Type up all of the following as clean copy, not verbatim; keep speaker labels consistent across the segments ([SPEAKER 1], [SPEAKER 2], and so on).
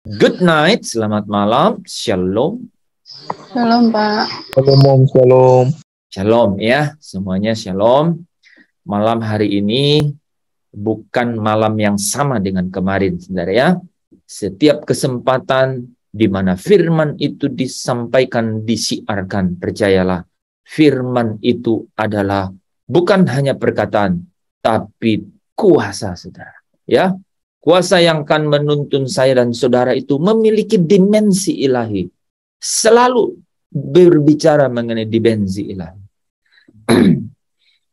[SPEAKER 1] Good night, selamat malam, shalom.
[SPEAKER 2] Shalom, Pak.
[SPEAKER 3] Shalom, shalom.
[SPEAKER 1] Shalom ya, semuanya shalom. Malam hari ini bukan malam yang sama dengan kemarin, saudara ya. Setiap kesempatan di mana firman itu disampaikan, disiarkan, percayalah, firman itu adalah bukan hanya perkataan, tapi kuasa, saudara. Ya, kuasa yang akan menuntun saya dan saudara itu memiliki dimensi ilahi. Selalu berbicara mengenai dimensi ilahi.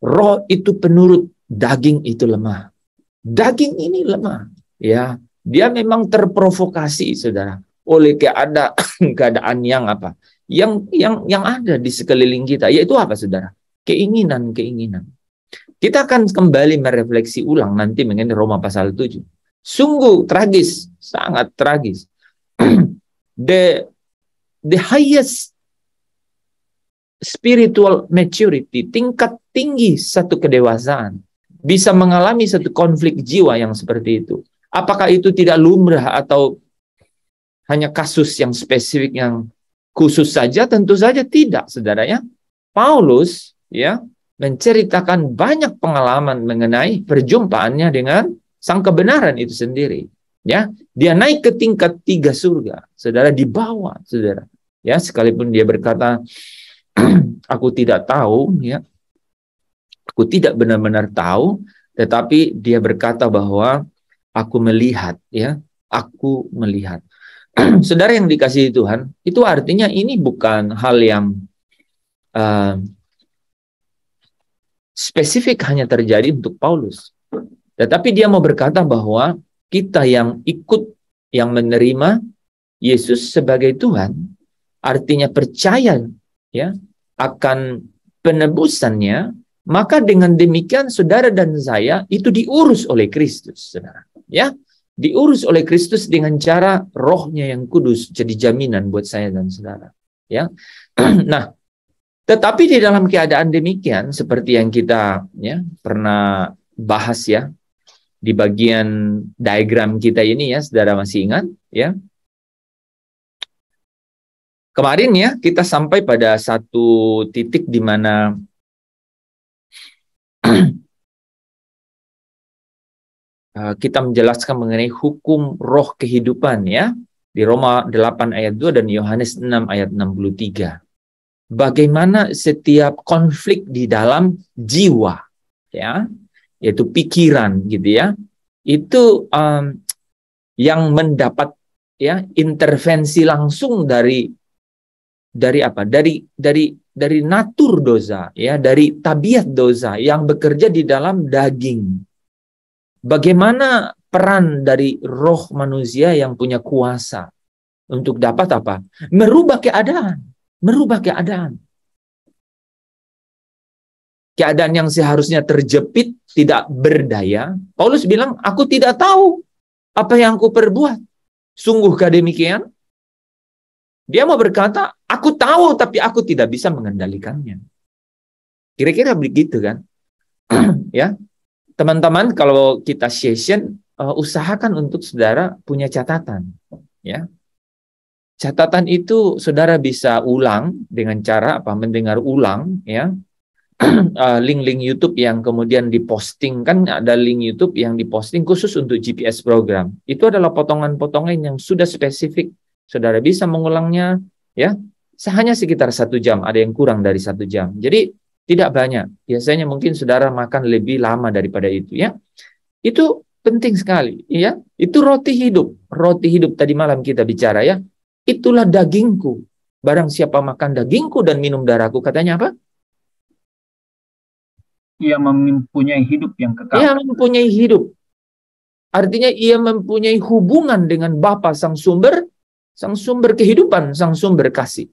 [SPEAKER 1] Roh itu penurut, daging itu lemah. Daging ini lemah, ya. Dia memang terprovokasi, saudara, oleh keadaan yang apa? Yang ada di sekeliling kita, yaitu apa, saudara? Keinginan. Kita akan kembali merefleksi ulang nanti mengenai Roma pasal 7. Sungguh tragis, sangat tragis. The highest spiritual maturity, tingkat tinggi satu kedewasaan, bisa mengalami satu konflik jiwa yang seperti itu. Apakah itu tidak lumrah atau hanya kasus yang spesifik yang khusus saja? Tentu saja tidak, saudara ya. Paulus ya menceritakan banyak pengalaman mengenai perjumpaannya dengan sang kebenaran itu sendiri. Ya, dia naik ke tingkat 3 surga, saudara, di bawah, saudara. Ya, sekalipun dia berkata, aku tidak tahu, ya, aku tidak benar-benar tahu, tetapi dia berkata bahwa aku melihat, ya, aku melihat. Saudara yang dikasihi Tuhan, itu artinya ini bukan hal yang spesifik hanya terjadi untuk Paulus. Tetapi dia mau berkata bahwa kita yang ikut, yang menerima Yesus sebagai Tuhan, artinya percaya ya akan penebusannya, maka dengan demikian saudara dan saya itu diurus oleh Kristus, saudara. Ya, diurus oleh Kristus dengan cara Rohnya yang kudus jadi jaminan buat saya dan saudara. Ya, nah, tetapi di dalam keadaan demikian seperti yang kita ya pernah bahas ya di bagian diagram kita ini ya, saudara masih ingat ya? Kemarin ya kita sampai pada satu titik di mana kita menjelaskan mengenai hukum roh kehidupan ya di Roma 8 ayat 2 dan Yohanes 6 ayat 63. Bagaimana setiap konflik di dalam jiwa ya, yaitu pikiran gitu ya, itu yang mendapat ya intervensi langsung dari apa? Dari natur dosa ya, dari tabiat dosa yang bekerja di dalam daging. Bagaimana peran dari roh manusia yang punya kuasa untuk dapat apa? Merubah keadaan. Keadaan yang seharusnya terjepit, tidak berdaya. Paulus bilang, aku tidak tahu apa yang aku perbuat. Sungguhkah demikian? Dia mau berkata, aku tahu tapi aku tidak bisa mengendalikannya. Kira-kira begitu kan? Ya. Teman-teman, kalau kita session, usahakan untuk saudara punya catatan. Ya, catatan itu saudara bisa ulang dengan cara apa? Mendengar ulang, ya. Link-link YouTube yang kemudian diposting, kan ada link YouTube yang diposting khusus untuk GPS program. Itu adalah potongan-potongan yang sudah spesifik. Saudara bisa mengulangnya, ya. Hanya sekitar 1 jam, ada yang kurang dari 1 jam. Jadi tidak banyak. Biasanya mungkin saudara makan lebih lama daripada itu, ya. Itu penting sekali, ya. Itu roti hidup. Roti hidup tadi malam kita bicara, ya. Itulah dagingku. Barang siapa makan dagingku dan minum darahku, katanya apa?
[SPEAKER 3] Ia mempunyai hidup yang kekal.
[SPEAKER 1] Ia mempunyai hidup. Artinya ia mempunyai hubungan dengan Bapa sang sumber kehidupan, sang sumber kasih.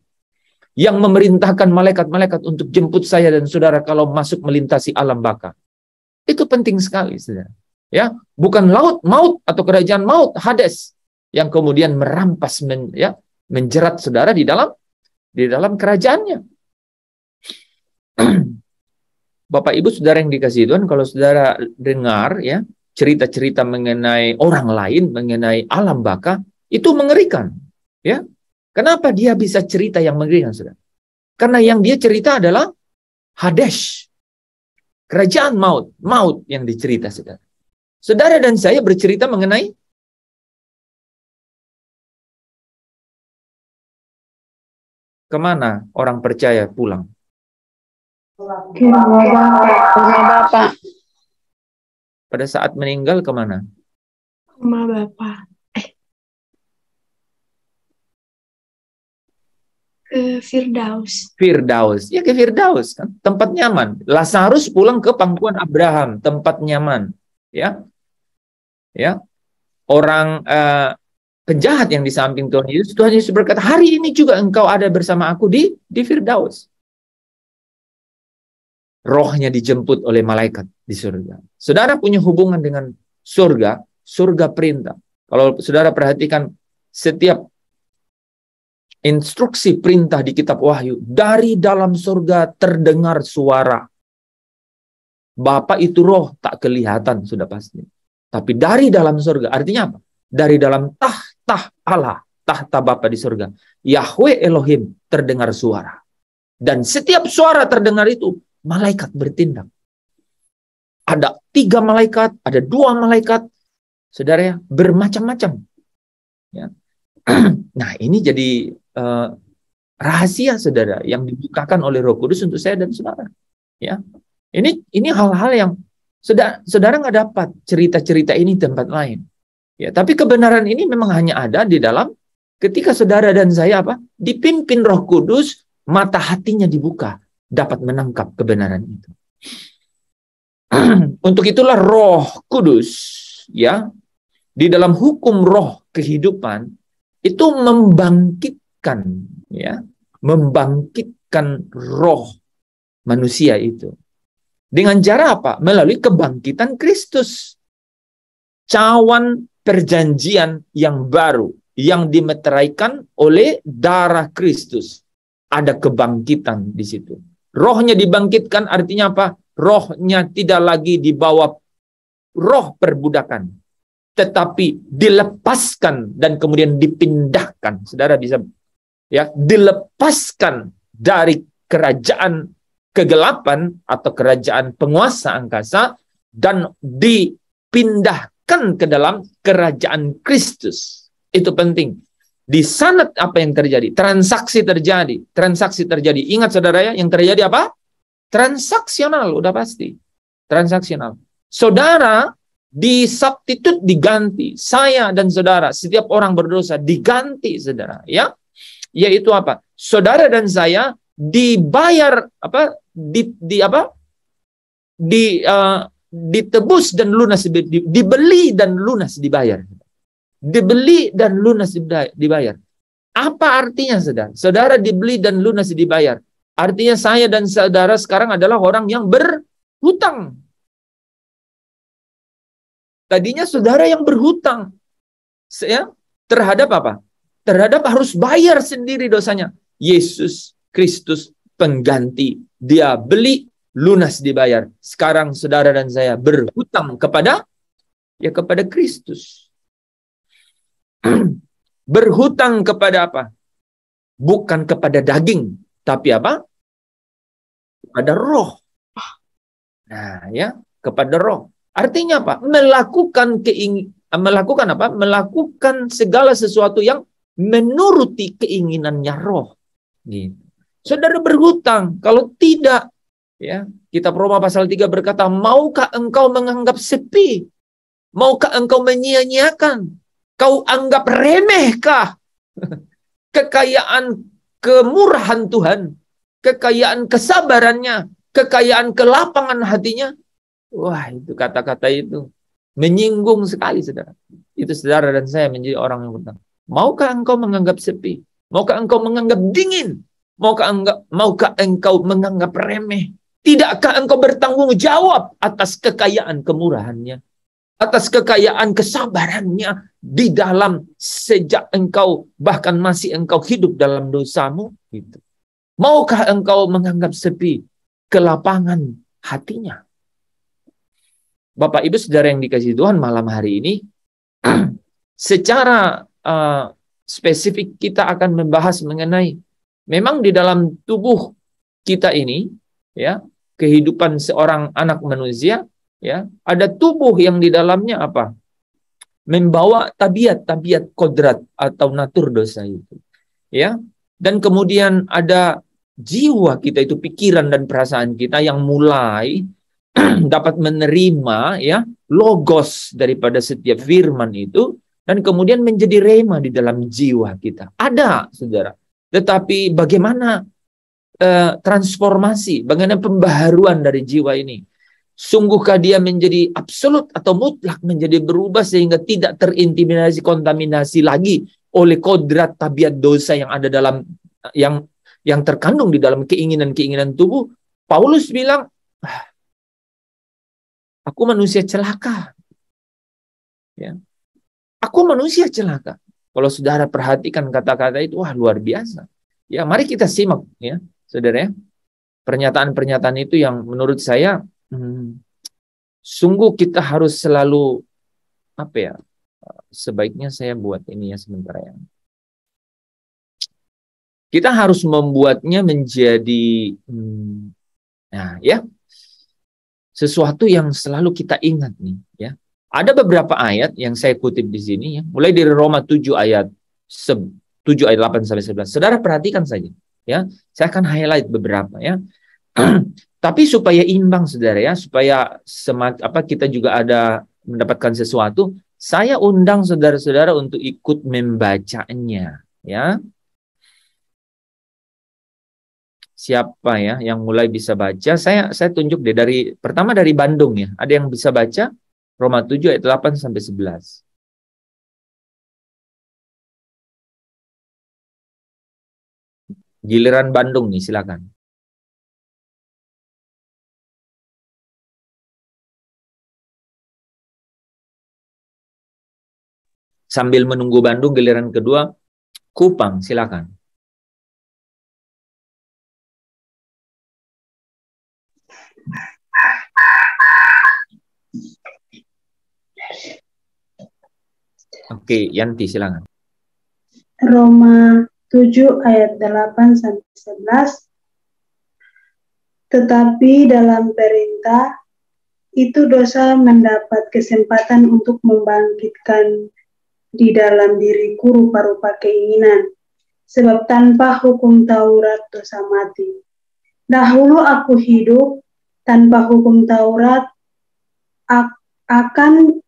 [SPEAKER 1] Yang memerintahkan malaikat-malaikat untuk jemput saya dan saudara kalau masuk melintasi alam baka. Itu penting sekali, saudara. Ya, bukan maut atau kerajaan maut, Hades, yang kemudian merampas, menjerat saudara di dalam kerajaannya. Bapak Ibu saudara yang dikasihi Tuhan, kalau saudara dengar ya cerita-cerita mengenai orang lain, mengenai alam baka, Itu mengerikan. Ya. Kenapa dia bisa cerita yang mengerikan, saudara? Karena yang dia cerita adalah Hades. Kerajaan maut. Maut yang dicerita, saudara. Saudara dan saya bercerita mengenai kemana orang percaya pulang.
[SPEAKER 2] Ke rumah Bapak.
[SPEAKER 1] Pada saat meninggal kemana?
[SPEAKER 2] Rumah Bapak. Ke Firdaus.
[SPEAKER 1] Firdaus. Ya ke Firdaus kan, tempat nyaman. Lazarus pulang ke pangkuan Abraham, tempat nyaman. Ya. Ya. Orang penjahat yang di samping Tuhan Yesus berkata, "Hari ini juga engkau ada bersama aku di Firdaus." Rohnya dijemput oleh malaikat di surga. Saudara punya hubungan dengan surga, surga perintah. Kalau saudara perhatikan setiap instruksi perintah di kitab Wahyu, dari dalam surga terdengar suara. Bapa itu roh, tak kelihatan sudah pasti. Tapi dari dalam surga, artinya apa? Dari dalam tahta Allah, tahta Bapa di surga, Yahweh Elohim, terdengar suara. Dan setiap suara terdengar itu, malaikat bertindak. Ada 3 malaikat, ada 2 malaikat, saudara ya, bermacam-macam. Ya. Nah, ini jadi rahasia, saudara, yang dibukakan oleh Roh Kudus untuk saya dan saudara. Ya, ini hal-hal yang saudara nggak dapat cerita-cerita ini di tempat lain. Ya, tapi kebenaran ini memang hanya ada di dalam ketika saudara dan saya dipimpin Roh Kudus, mata hatinya dibuka, dapat menangkap kebenaran itu. Untuk itulah Roh Kudus, ya, di dalam hukum roh kehidupan itu membangkitkan roh manusia itu. Dengan cara apa? Melalui kebangkitan Kristus. Cawan perjanjian yang baru yang dimeteraikan oleh darah Kristus. Ada kebangkitan di situ. Rohnya dibangkitkan artinya apa? Rohnya tidak lagi di bawah roh perbudakan, tetapi dilepaskan dan kemudian dipindahkan. Saudara bisa dilepaskan dari kerajaan kegelapan atau kerajaan penguasa angkasa dan dipindahkan ke dalam kerajaan Kristus. Itu penting. Di sana apa yang terjadi? Transaksi terjadi. Ingat saudara ya, yang terjadi apa? Transaksional, udah pasti. Transaksional. Saudara disubstitute, diganti. Saya dan saudara, setiap orang berdosa diganti, saudara, ya. Yaitu apa? Saudara dan saya dibayar ditebus dan lunas, dibeli dan lunas dibayar. Dibeli dan lunas dibayar. Apa artinya, saudara? Saudara dibeli dan lunas dibayar. Artinya saya dan saudara sekarang adalah orang yang berhutang. Tadinya saudara yang berhutang, ya, terhadap apa? Terhadap harus bayar sendiri dosanya. Yesus Kristus pengganti. Dia beli, lunas dibayar. Sekarang saudara dan saya berhutang kepada Kristus. Berhutang kepada apa? Bukan kepada daging, tapi apa? Kepada roh. Nah, ya, kepada roh. Artinya apa? Melakukan apa? Melakukan segala sesuatu yang menuruti keinginannya roh. Gitu. Saudara berhutang. Kalau tidak, ya, kitab Roma pasal 3 berkata, maukah engkau menganggap sepi? Maukah engkau menyia-nyiakan? Kau anggap remehkah kekayaan kemurahan Tuhan, kekayaan kesabarannya, kekayaan kelapangan hatinya? Wah, itu kata-kata itu menyinggung sekali, saudara. Itu saudara dan saya menjadi orang yang berhutang. Maukah engkau menganggap sepi? Maukah engkau menganggap dingin? Maukah engkau menganggap remeh? Tidakkah engkau bertanggung jawab atas kekayaan kemurahannya? Atas kekayaan kesabarannya di dalam sejak engkau bahkan masih engkau hidup dalam dosamu? Gitu. Maukah engkau menganggap sepi kelapangan hatinya? Bapak Ibu Saudara yang dikasihi Tuhan, malam hari ini secara spesifik kita akan membahas mengenai memang di dalam tubuh kita ini, ya, kehidupan seorang anak manusia, ya, ada tubuh yang di dalamnya apa? Membawa tabiat kodrat atau natur dosa itu, ya. Dan kemudian ada jiwa kita itu, pikiran dan perasaan kita yang mulai dapat menerima, ya, logos daripada setiap firman itu, dan kemudian menjadi rema di dalam jiwa kita. Ada, saudara. Tetapi bagaimana transformasi, bagaimana pembaharuan dari jiwa ini? Sungguhkah dia menjadi absolut atau mutlak menjadi berubah sehingga tidak terintimidasi, kontaminasi lagi oleh kodrat tabiat dosa yang ada dalam yang terkandung di dalam keinginan-keinginan tubuh? Paulus bilang, aku manusia celaka. Ya. Aku manusia celaka. Kalau saudara perhatikan kata-kata itu, wah, luar biasa. Ya, mari kita simak, ya, saudara, ya. Pernyataan-pernyataan itu yang menurut saya sungguh kita harus selalu, apa ya, sebaiknya saya buat ini ya sebentar ya. Kita harus membuatnya menjadi nah, ya, sesuatu yang selalu kita ingat nih, ya. Ada beberapa ayat yang saya kutip di sini, ya, mulai dari Roma 7 ayat 8 sampai 11. Saudara perhatikan saja, ya. Saya akan highlight beberapa, ya. Tapi supaya imbang, saudara, ya, supaya kita juga ada mendapatkan sesuatu, saya undang saudara-saudara untuk ikut membacanya, ya. Siapa ya yang mulai bisa baca? Saya tunjuk deh pertama dari Bandung, ya. Ada yang bisa baca Roma 7 ayat 8 sampai 11. Giliran Bandung nih, silakan. Sambil menunggu Bandung, giliran kedua Kupang, silakan. Oke, Yanti, silakan.
[SPEAKER 2] Roma 7 ayat 8 sampai 11. Tetapi dalam perintah itu dosa mendapat kesempatan untuk membangkitkan di dalam diriku rupa-rupa keinginan, sebab tanpa hukum Taurat dosa mati. Dahulu aku hidup tanpa hukum Taurat, akan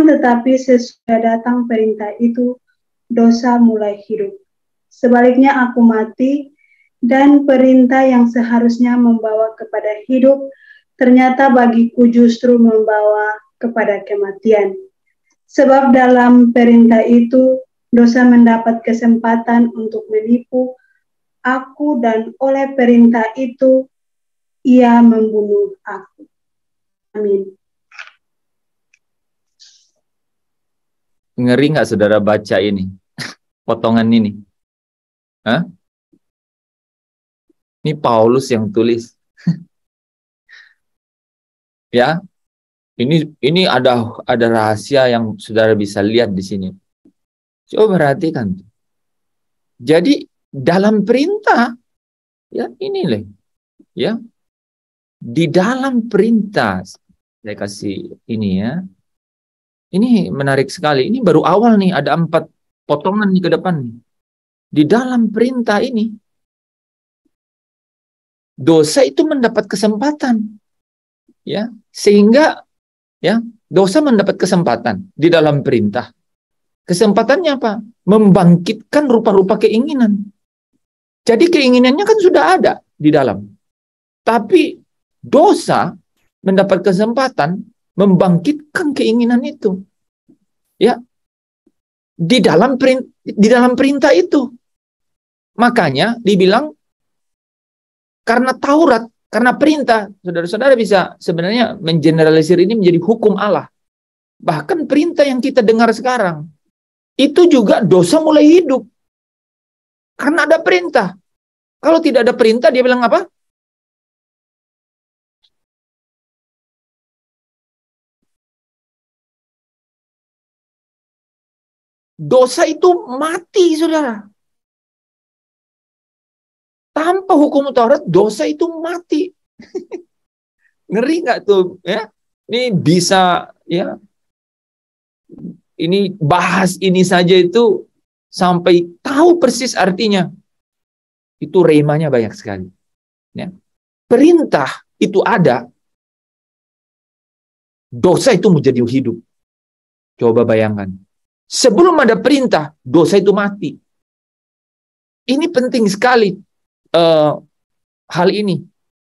[SPEAKER 2] tetapi sesudah datang perintah itu, dosa mulai hidup. Sebaliknya aku mati, dan perintah yang seharusnya membawa kepada hidup, ternyata bagiku justru membawa kepada kematian. Sebab dalam perintah itu, dosa mendapat kesempatan untuk menipu aku, dan oleh perintah itu, ia membunuh aku. Amin.
[SPEAKER 1] Ngeri nggak saudara baca ini? Potongan ini. Hah? Ini Paulus yang tulis. Ya. Ini ada rahasia yang saudara bisa lihat di sini. Coba perhatikan. Jadi dalam perintah, ya, ini loh, ya, di dalam perintah, saya kasih ini, ya. Ini menarik sekali. Ini baru awal nih, ada 4 potongan nih ke depan nih. Di dalam perintah ini, dosa itu mendapat kesempatan, ya, sehingga, ya, dosa mendapat kesempatan di dalam perintah. Kesempatannya apa? Membangkitkan rupa-rupa keinginan. Jadi keinginannya kan sudah ada di dalam. Tapi dosa mendapat kesempatan membangkitkan keinginan itu. Ya. Di dalam perintah itu. Makanya dibilang karena Taurat, karena perintah, saudara-saudara bisa sebenarnya mengeneralisir ini menjadi hukum Allah. Bahkan perintah yang kita dengar sekarang, itu juga dosa mulai hidup. Karena ada perintah. Kalau tidak ada perintah, dia bilang apa? Dosa itu mati, saudara. Tanpa hukum Taurat, dosa itu mati. Ngeri nggak tuh? Ya, ini bisa ya. Ini bahas ini saja itu sampai tahu persis artinya. Itu remanya banyak sekali. Ya. Perintah itu ada, dosa itu menjadi hidup. Coba bayangkan. Sebelum ada perintah, dosa itu mati. Ini penting sekali hal ini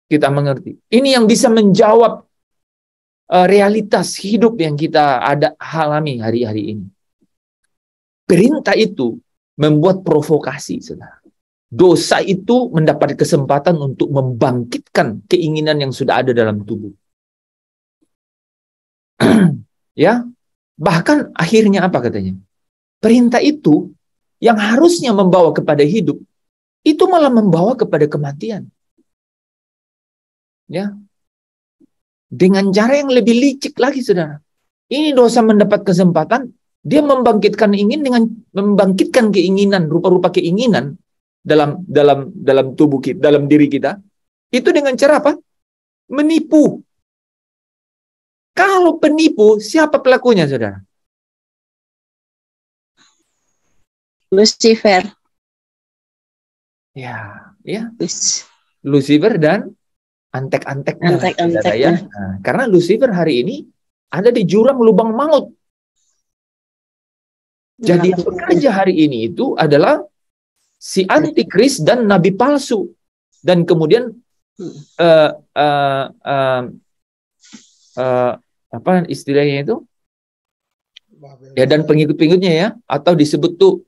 [SPEAKER 1] kita mengerti. Ini yang bisa menjawab realitas hidup yang kita alami hari-hari ini. Perintah itu membuat provokasi, saudara. Dosa itu mendapat kesempatan untuk membangkitkan keinginan yang sudah ada dalam tubuh. Ya, bahkan akhirnya apa katanya? Perintah itu yang harusnya membawa kepada hidup, itu malah membawa kepada kematian. Ya, dengan cara yang lebih licik lagi, saudara. Ini dosa mendapat kesempatan, dia membangkitkan keinginan, rupa-rupa keinginan dalam tubuh kita, dalam diri kita. Itu dengan cara apa? Menipu. Kalau penipu, siapa pelakunya, saudara?
[SPEAKER 4] Lucifer.
[SPEAKER 1] Ya. Lucifer dan antek-anteknya.
[SPEAKER 4] Antek-anteknya.
[SPEAKER 1] Ya. Nah, karena Lucifer hari ini ada di jurang lubang maut. Jadi yang bekerja hari ini itu adalah si antikris dan nabi palsu. Dan kemudian apa istilahnya itu? Ya, dan pengikut-pengikutnya ya, atau disebut tuh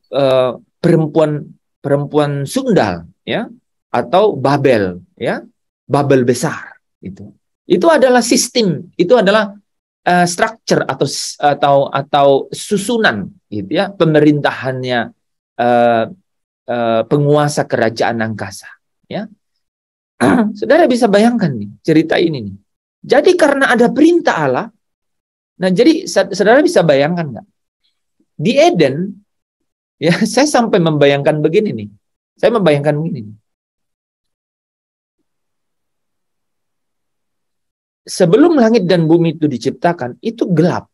[SPEAKER 1] perempuan sundal ya, atau Babel ya, Babel besar itu. Itu adalah sistem, itu adalah structure atau susunan gitu ya, pemerintahannya penguasa kerajaan angkasa ya. Saudara bisa bayangkan nih cerita ini nih. Jadi karena ada perintah Allah, nah jadi saudara bisa bayangkan nggak? Di Eden, ya saya sampai membayangkan begini nih. Saya membayangkan begini nih. Sebelum langit dan bumi itu diciptakan, itu gelap.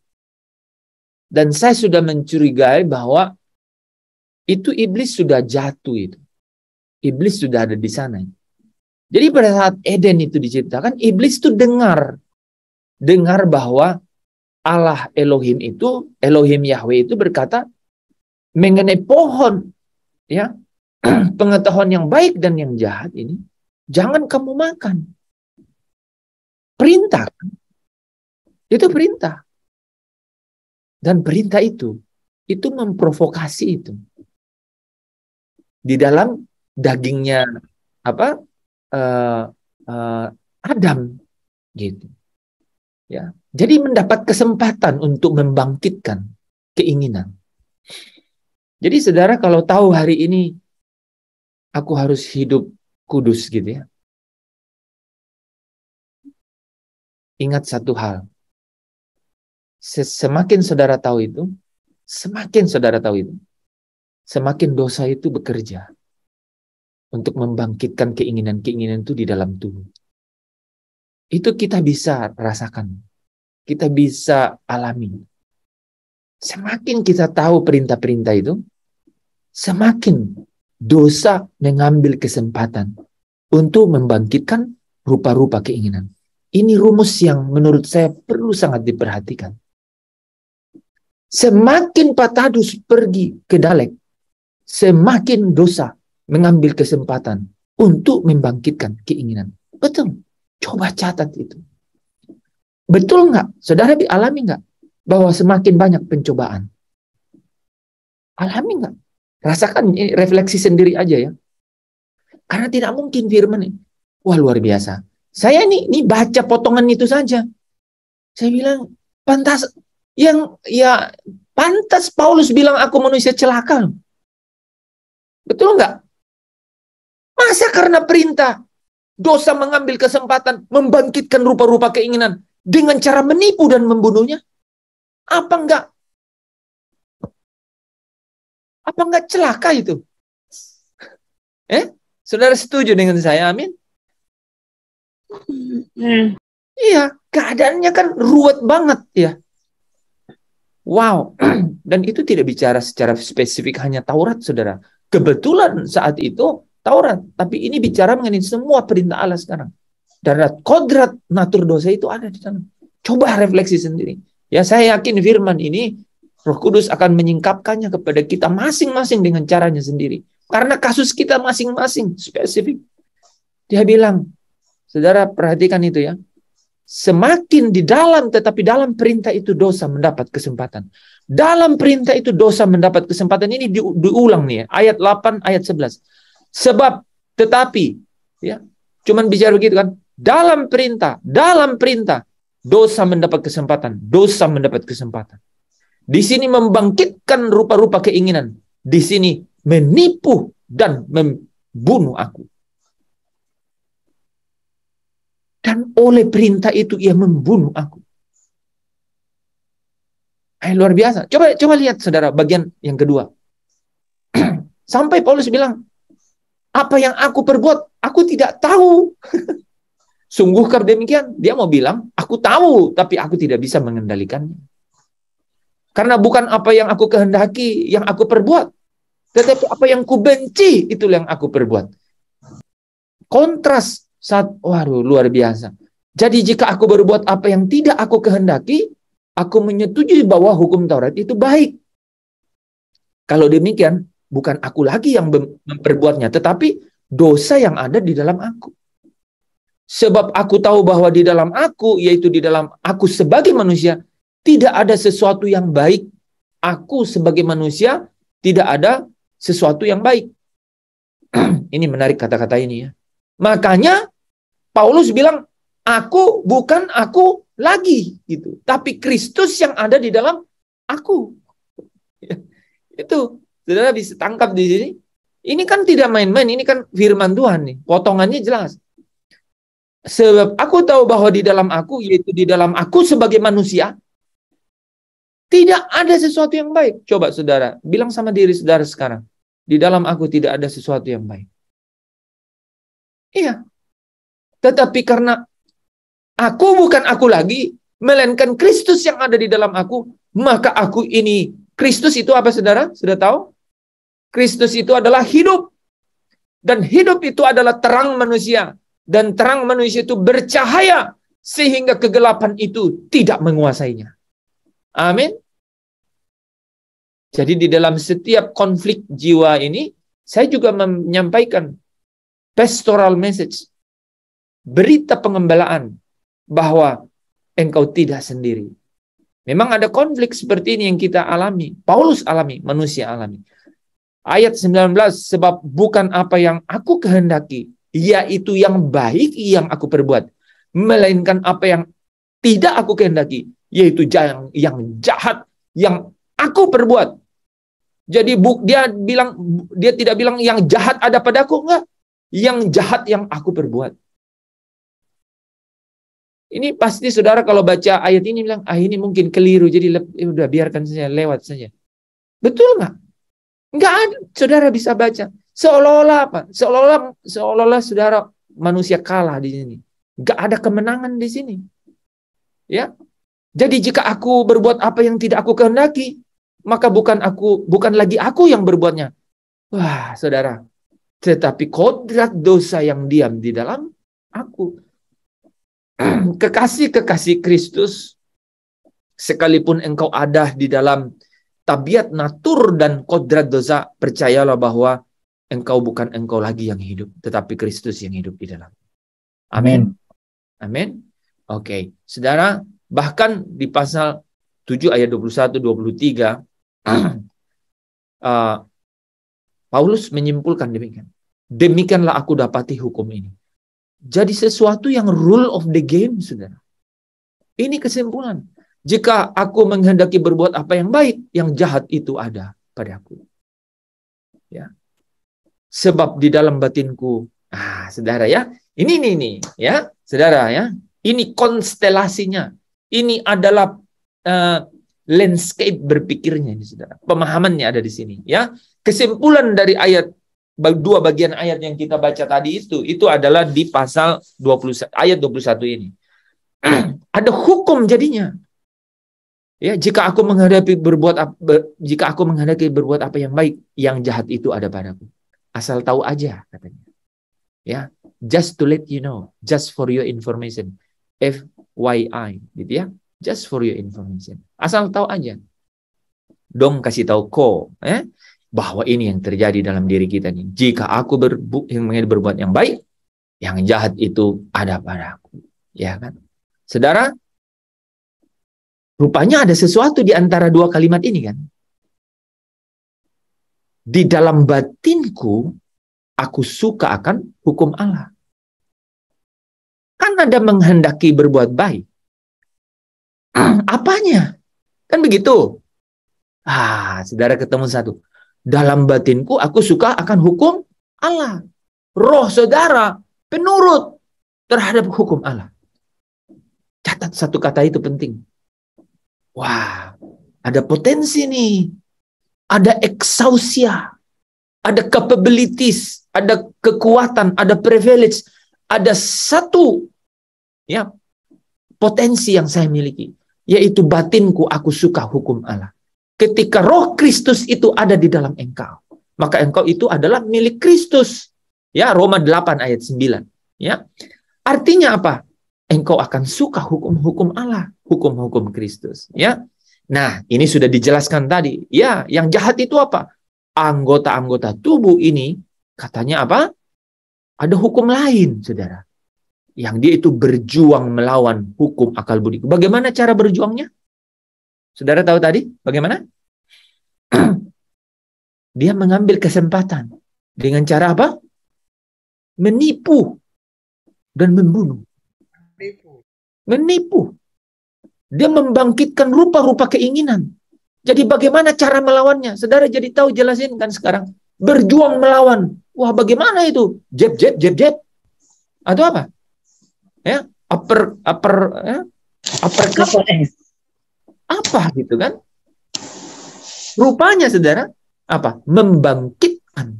[SPEAKER 1] Dan saya sudah mencurigai bahwa itu iblis sudah jatuh itu. Iblis sudah ada di sana. Jadi pada saat Eden itu diciptakan, iblis itu dengar bahwa Allah Elohim itu, Elohim Yahweh itu berkata mengenai pohon ya, pengetahuan yang baik dan yang jahat ini jangan kamu makan. Perintah. Itu perintah. Dan perintah itu memprovokasi itu. Di dalam dagingnya apa? Adam gitu. Ya. Jadi mendapat kesempatan untuk membangkitkan keinginan. Jadi saudara kalau tahu hari ini aku harus hidup kudus gitu ya. Ingat satu hal. Semakin saudara tahu itu, semakin dosa itu bekerja untuk membangkitkan keinginan-keinginan itu di dalam tubuh. Itu kita bisa rasakan. Kita bisa alami. Semakin kita tahu perintah-perintah itu, semakin dosa mengambil kesempatan untuk membangkitkan rupa-rupa keinginan. Ini rumus yang menurut saya perlu sangat diperhatikan. Semakin Patadus pergi ke Dalek, semakin dosa mengambil kesempatan untuk membangkitkan keinginan. Betul. Coba catat itu. Betul nggak? Saudara alami nggak? Bahwa semakin banyak pencobaan. Alami nggak? Rasakan, refleksi sendiri aja ya. Karena tidak mungkin firman ini. Wah luar biasa. Saya ini baca potongan itu saja. Saya bilang, pantas Paulus bilang aku manusia celaka. Betul nggak? Masa karena perintah dosa mengambil kesempatan membangkitkan rupa-rupa keinginan dengan cara menipu dan membunuhnya? Apa enggak? Apa enggak celaka itu? Saudara setuju dengan saya? Amin. Iya, keadaannya kan ruwet banget ya. Wow. Dan itu tidak bicara secara spesifik hanya Taurat, saudara. Kebetulan saat itu Taurat, tapi ini bicara mengenai semua perintah Allah sekarang. Dan kodrat natur dosa itu ada di sana. Coba refleksi sendiri. Ya, saya yakin firman ini Roh Kudus akan menyingkapkannya kepada kita masing-masing dengan caranya sendiri. Karena kasus kita masing-masing spesifik. Dia bilang, saudara perhatikan itu ya. Semakin di dalam, tetapi dalam perintah itu dosa mendapat kesempatan. Dalam perintah itu dosa mendapat kesempatan. Ini diulang nih ya. Ayat 8, ayat 11. Sebab, tetapi, ya, cuman bicara begitu kan. Dalam perintah, dosa mendapat kesempatan. Dosa mendapat kesempatan. Di sini membangkitkan rupa-rupa keinginan. Di sini menipu dan membunuh aku. Dan oleh perintah itu ia membunuh aku. Luar biasa. Coba lihat saudara bagian yang kedua. Sampai Paulus bilang, apa yang aku perbuat, aku tidak tahu. Sungguhkah demikian? Dia mau bilang, aku tahu, tapi aku tidak bisa mengendalikannya. Karena bukan apa yang aku kehendaki, yang aku perbuat. Tetapi apa yang ku benci, itulah yang aku perbuat. Kontras. Waduh, luar biasa. Jadi jika aku berbuat apa yang tidak aku kehendaki, aku menyetujui bahwa hukum Taurat itu baik. Kalau demikian, bukan aku lagi yang memperbuatnya, tetapi dosa yang ada di dalam aku. Sebab aku tahu bahwa di dalam aku, yaitu di dalam aku sebagai manusia, tidak ada sesuatu yang baik. Aku sebagai manusia, tidak ada sesuatu yang baik. Ini menarik kata-kata ini ya. Makanya Paulus bilang, aku bukan aku lagi gitu, tapi Kristus yang ada di dalam aku. Itu saudara bisa tangkap di sini. Ini kan tidak main-main, ini kan firman Tuhan nih. Potongannya jelas. Sebab aku tahu bahwa di dalam aku, yaitu di dalam aku sebagai manusia, tidak ada sesuatu yang baik. Coba saudara, bilang sama diri saudara sekarang, di dalam aku tidak ada sesuatu yang baik. Iya. Tetapi karena aku bukan aku lagi, melainkan Kristus yang ada di dalam aku, maka aku ini, Kristus itu apa saudara? Sudah tahu? Kristus itu adalah hidup. Dan hidup itu adalah terang manusia. Dan terang manusia itu bercahaya, sehingga kegelapan itu tidak menguasainya. Amin. Jadi di dalam setiap konflik jiwa ini, saya juga menyampaikan pastoral message, berita pengembalaan bahwa engkau tidak sendiri. Memang ada konflik seperti ini yang kita alami, Paulus alami, manusia alami. Ayat 19, sebab bukan apa yang aku kehendaki, yaitu yang baik yang aku perbuat, melainkan apa yang tidak aku kehendaki, yaitu yang jahat yang aku perbuat. Jadi dia tidak bilang yang jahat ada padaku, enggak. Yang jahat yang aku perbuat. Ini pasti saudara kalau baca ayat ini bilang, ini mungkin keliru, jadi udah biarkan saja, lewat saja. Betul nggak? Nggak ada, saudara bisa baca. Seolah-olah apa? Seolah-olah saudara manusia kalah di sini. Nggak ada kemenangan di sini. Ya. Jadi jika aku berbuat apa yang tidak aku kehendaki, maka bukan lagi aku yang berbuatnya. Wah, saudara. Tetapi kodrat dosa yang diam di dalam aku. Kekasih-kekasih Kristus, sekalipun engkau ada di dalam tabiat natur dan kodrat dosa, percayalah bahwa bukan engkau lagi yang hidup, tetapi Kristus yang hidup di dalam. Amin. Amin. Oke. Saudara, bahkan di pasal 7 ayat 21-23, Paulus menyimpulkan demikian. Demikianlah aku dapati hukum ini. Jadi sesuatu yang rule of the game, saudara. Ini kesimpulan. Jika aku menghendaki berbuat apa yang baik, yang jahat itu ada padaku. Ya. Sebab di dalam batinku, saudara ya, ini ya, saudara ya, ini konstelasinya. Ini adalah landscape berpikirnya ini, saudara. Pemahamannya ada di sini, ya. kesimpulan dari dua bagian ayat yang kita baca tadi itu adalah di pasal 20 ayat 21 ini. Ada hukum jadinya. Ya, jika aku menghadapi berbuat apa yang baik, yang jahat itu ada padaku. Asal tahu aja katanya. Ya, just to let you know, just for your information. FYI, gitu ya. Just for your information. Asal tahu aja. Dong kasih tahu bahwa ini yang terjadi dalam diri kita nih. Jika aku berbuat yang baik, yang jahat itu ada padaku. Ya kan? Saudara, rupanya ada sesuatu di antara dua kalimat ini kan. Di dalam batinku, aku suka akan hukum Allah. Kan ada menghendaki berbuat baik. Apanya? Kan begitu. Saudara ketemu satu. Dalam batinku aku suka akan hukum Allah. Roh saudara penurut terhadap hukum Allah. Catat satu kata itu penting. Wah, ada potensi nih. Ada exousia. Ada capabilities. Ada kekuatan. Ada privilege. Ada satu potensi yang saya miliki. Yaitu batinku aku suka hukum Allah. Ketika roh Kristus itu ada di dalam engkau, maka engkau itu adalah milik Kristus. Ya, Roma 8 ayat 9. Ya. Artinya apa? Engkau akan suka hukum-hukum Allah, hukum-hukum Kristus. Ya. Nah, ini sudah dijelaskan tadi. Ya, yang jahat itu apa? Anggota-anggota tubuh ini katanya apa? Ada hukum lain, saudara. Yang dia itu berjuang melawan hukum akal budi. Bagaimana cara berjuangnya? Saudara tahu tadi bagaimana? Dia mengambil kesempatan dengan cara apa? Menipu dan membunuh. Menipu. Dia membangkitkan rupa-rupa keinginan. Jadi bagaimana cara melawannya? Saudara jadi tahu, jelasin kan sekarang. Berjuang melawan. Wah, bagaimana itu? Jeb. Atau apa? Ya, apa gitu kan? Rupanya saudara, apa? Membangkitkan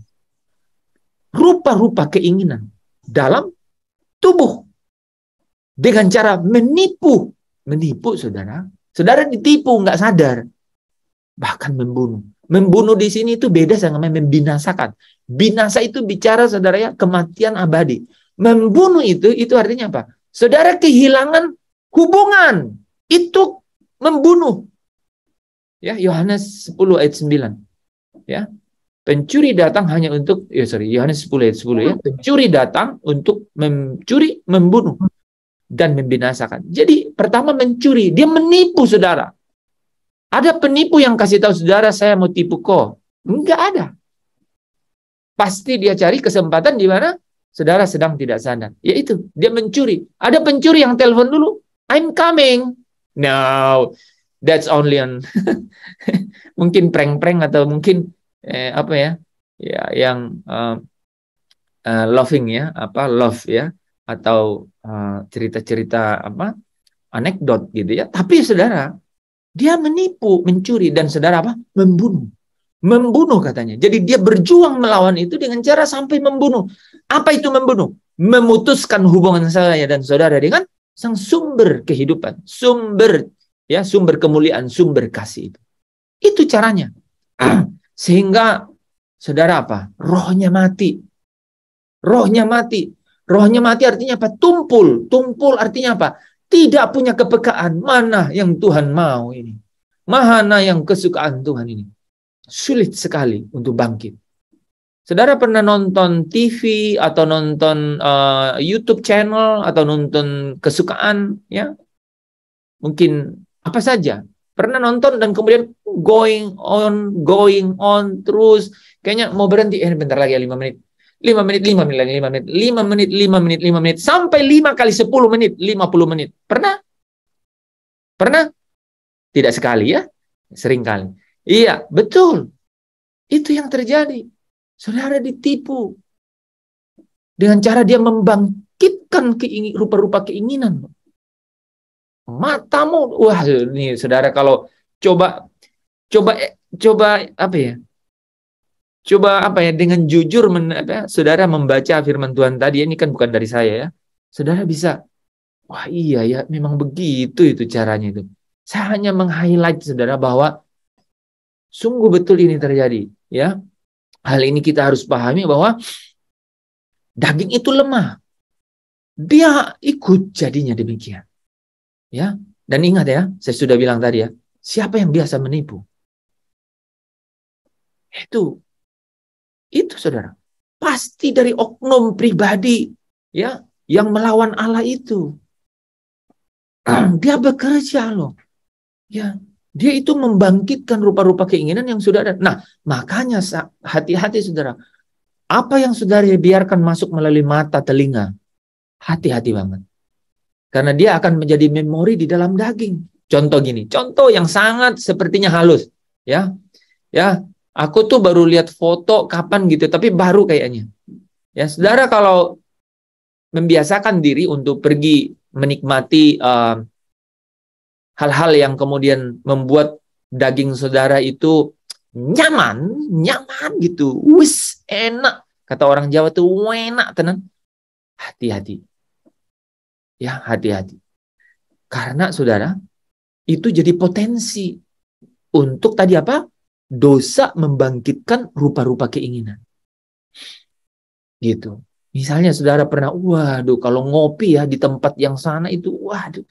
[SPEAKER 1] rupa-rupa keinginan dalam tubuh dengan cara menipu. Menipu, saudara. Saudara ditipu, nggak sadar. Bahkan membunuh. Membunuh di sini itu beda sama membinasakan. Binasa itu bicara, saudara ya, kematian abadi. Membunuh itu artinya apa? Saudara kehilangan hubungan. Itu membunuh. Ya, Yohanes 10 ayat 9. Ya. Pencuri datang hanya untuk Yohanes 10 ayat 10 ya. Pencuri datang untuk mencuri, membunuh dan membinasakan. Jadi pertama mencuri, dia menipu saudara. Ada penipu yang kasih tahu saudara, saya mau tipu kok. Enggak ada. Pasti dia cari kesempatan di mana saudara sedang tidak sadar. Yaitu dia mencuri. Ada pencuri yang telepon dulu, I'm coming. No, that's only on mungkin prank-prank atau mungkin yang loving ya, love ya, atau cerita-cerita anekdot gitu ya. Tapi saudara, dia menipu, mencuri, dan saudara membunuh katanya. Jadi dia berjuang melawan itu dengan cara sampai membunuh. Apa itu membunuh? Memutuskan hubungan saya dan saudara dengan sang sumber kehidupan, sumber kemuliaan, sumber kasih itu. Itu caranya. Sehingga saudara rohnya mati. Rohnya mati artinya apa? Tumpul artinya apa? Tidak punya kepekaan. Mana yang Tuhan mau ini? Mana yang kesukaan Tuhan ini? Sulit sekali untuk bangkit. Saudara pernah nonton TV atau nonton YouTube channel atau nonton kesukaan ya? Mungkin apa saja. Pernah nonton dan kemudian going on terus. Kayaknya mau berhenti. Bentar lagi ya, 5 menit. 5 menit. Sampai 5 kali 10 menit, 50 menit. Pernah? Tidak sekali ya? Sering kali. Iya, betul. Itu yang terjadi. Saudara ditipu. Dengan cara dia membangkitkan rupa-rupa keinginan. Matamu, wah ini saudara kalau coba Coba apa ya, dengan jujur saudara membaca firman Tuhan tadi, ini kan bukan dari saya ya. Saudara bisa, wah iya ya, memang begitu itu caranya itu. Saya hanya meng-highlight saudara bahwa sungguh betul ini terjadi, ya. Hal ini kita harus pahami bahwa daging itu lemah. Dia ikut jadinya demikian. Ya. Dan ingat ya, saya sudah bilang tadi ya, siapa yang biasa menipu? Itu saudara. Pasti dari oknum pribadi ya yang melawan Allah itu. Dia bekerja loh. Ya, dia itu membangkitkan rupa-rupa keinginan yang sudah ada. Nah, makanya hati-hati saudara. Apa yang saudara biarkan masuk melalui mata, telinga, hati-hati banget. Karena dia akan menjadi memori di dalam daging. Contoh gini, contoh yang sangat sepertinya halus. Ya, aku tuh baru lihat foto kapan gitu, tapi baru kayaknya. Ya, saudara kalau membiasakan diri untuk pergi menikmati hal-hal yang kemudian membuat daging saudara itu nyaman gitu, wis enak. Kata orang Jawa tuh enak tenan. Hati-hati. Ya, hati-hati. Karena saudara, itu jadi potensi untuk tadi apa? Dosa membangkitkan rupa-rupa keinginan. Gitu. Misalnya saudara pernah, waduh kalau ngopi ya di tempat yang sana itu, waduh.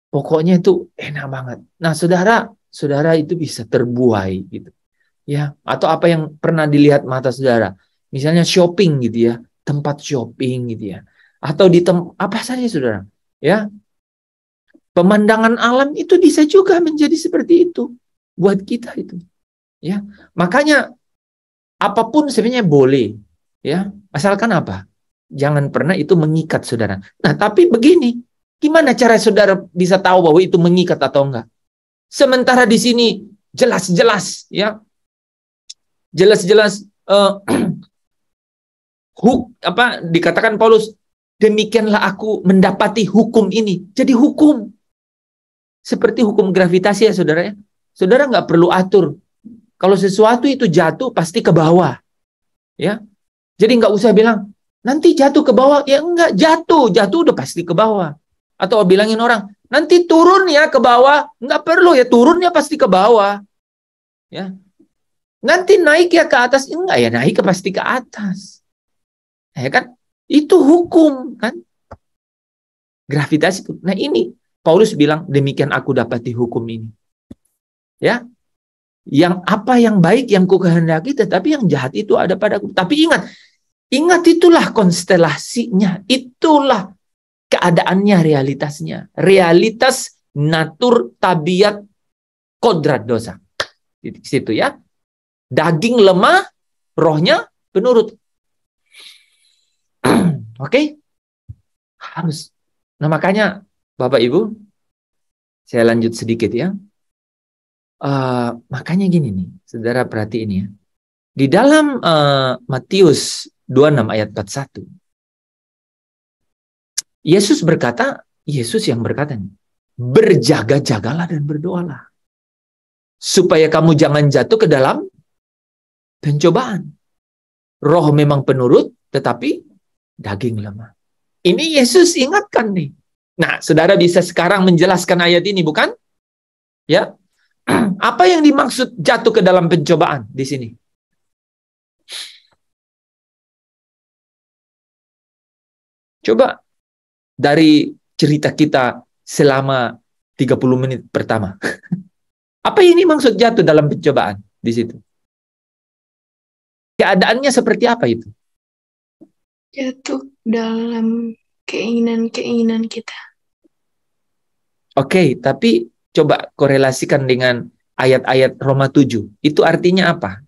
[SPEAKER 1] Pokoknya itu enak banget. Nah, saudara itu bisa terbuai gitu. Ya, atau apa yang pernah dilihat mata saudara. Misalnya shopping gitu ya, tempat shopping gitu ya. Atau di apa saja saudara. Ya, pemandangan alam itu bisa juga menjadi seperti itu buat kita itu. Ya, makanya apapun sebenarnya boleh, ya, asalkan apa? Jangan pernah itu mengikat saudara. Nah, tapi begini, gimana cara saudara bisa tahu bahwa itu mengikat atau enggak? Sementara di sini jelas-jelas, ya, jelas-jelas dikatakan Paulus, demikianlah aku mendapati hukum ini. Jadi hukum. Seperti hukum gravitasi ya saudara ya. Saudara nggak perlu atur. Kalau sesuatu itu jatuh pasti ke bawah. Ya. Jadi nggak usah bilang, nanti jatuh ke bawah. Ya enggak, jatuh udah pasti ke bawah. Atau bilangin orang, nanti turun ya ke bawah. Nggak perlu ya, turunnya pasti ke bawah. Ya. Nanti naik ya ke atas. Enggak ya, naik pasti ke atas. Ya kan? Itu hukum kan. Gravitasi. Nah ini Paulus bilang, demikian aku dapati hukum ini. Ya. Yang apa yang baik yang ku kehendaki, tetapi yang jahat itu ada padaku. Tapi ingat itulah konstelasinya, itulah keadaannya, realitasnya. Realitas natur tabiat kodrat dosa. Di situ ya. Daging lemah, rohnya penurut. Oke? Harus. Nah makanya Bapak Ibu, saya lanjut sedikit ya. Makanya gini nih, saudara perhatiin ya. Di dalam Matius 26 ayat 41, Yesus yang berkata, berjaga-jagalah dan berdoalah, supaya kamu jangan jatuh ke dalam pencobaan. Roh memang penurut, tetapi daging lemah. Ini Yesus ingatkan nih. Nah, saudara bisa sekarang menjelaskan ayat ini, bukan? Ya. Apa yang dimaksud jatuh ke dalam pencobaan di sini? Coba dari cerita kita selama 30 menit pertama. Apa ini maksud jatuh dalam pencobaan di situ? Keadaannya seperti apa itu?
[SPEAKER 4] Jatuh dalam keinginan-keinginan kita.
[SPEAKER 1] Oke, tapi coba korelasikan dengan ayat-ayat Roma 7. Itu artinya apa?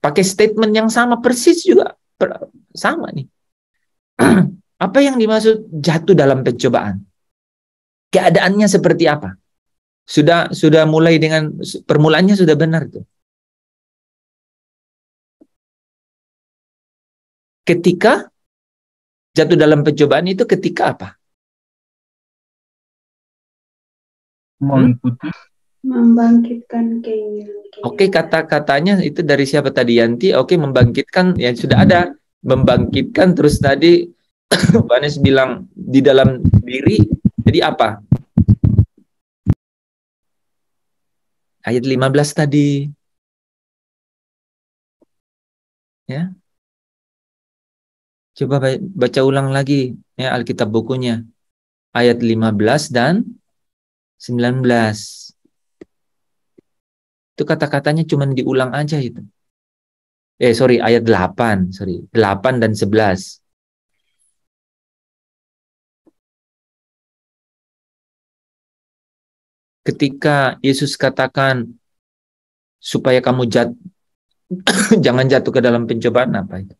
[SPEAKER 1] Pakai statement yang sama persis juga. Sama nih. Apa yang dimaksud jatuh dalam pencobaan? Keadaannya seperti apa? Sudah mulai dengan permulaannya sudah benar tuh. Ketika jatuh dalam pencobaan itu ketika apa?
[SPEAKER 3] Mengikuti
[SPEAKER 2] Membangkitkan keinginan.
[SPEAKER 1] Oke, kata-katanya itu dari siapa tadi, Yanti? Oke, membangkitkan, ya sudah ada. Membangkitkan, terus tadi Banes bilang di dalam diri, jadi apa? Ayat 15 tadi. Ya. Coba baca ulang lagi ya Alkitab bukunya. Ayat 15 dan 19. Itu kata-katanya cuma diulang aja itu. Sorry, ayat 8. Sorry, 8 dan 11. Ketika Yesus katakan supaya kamu jangan jatuh ke dalam pencobaan, apa itu?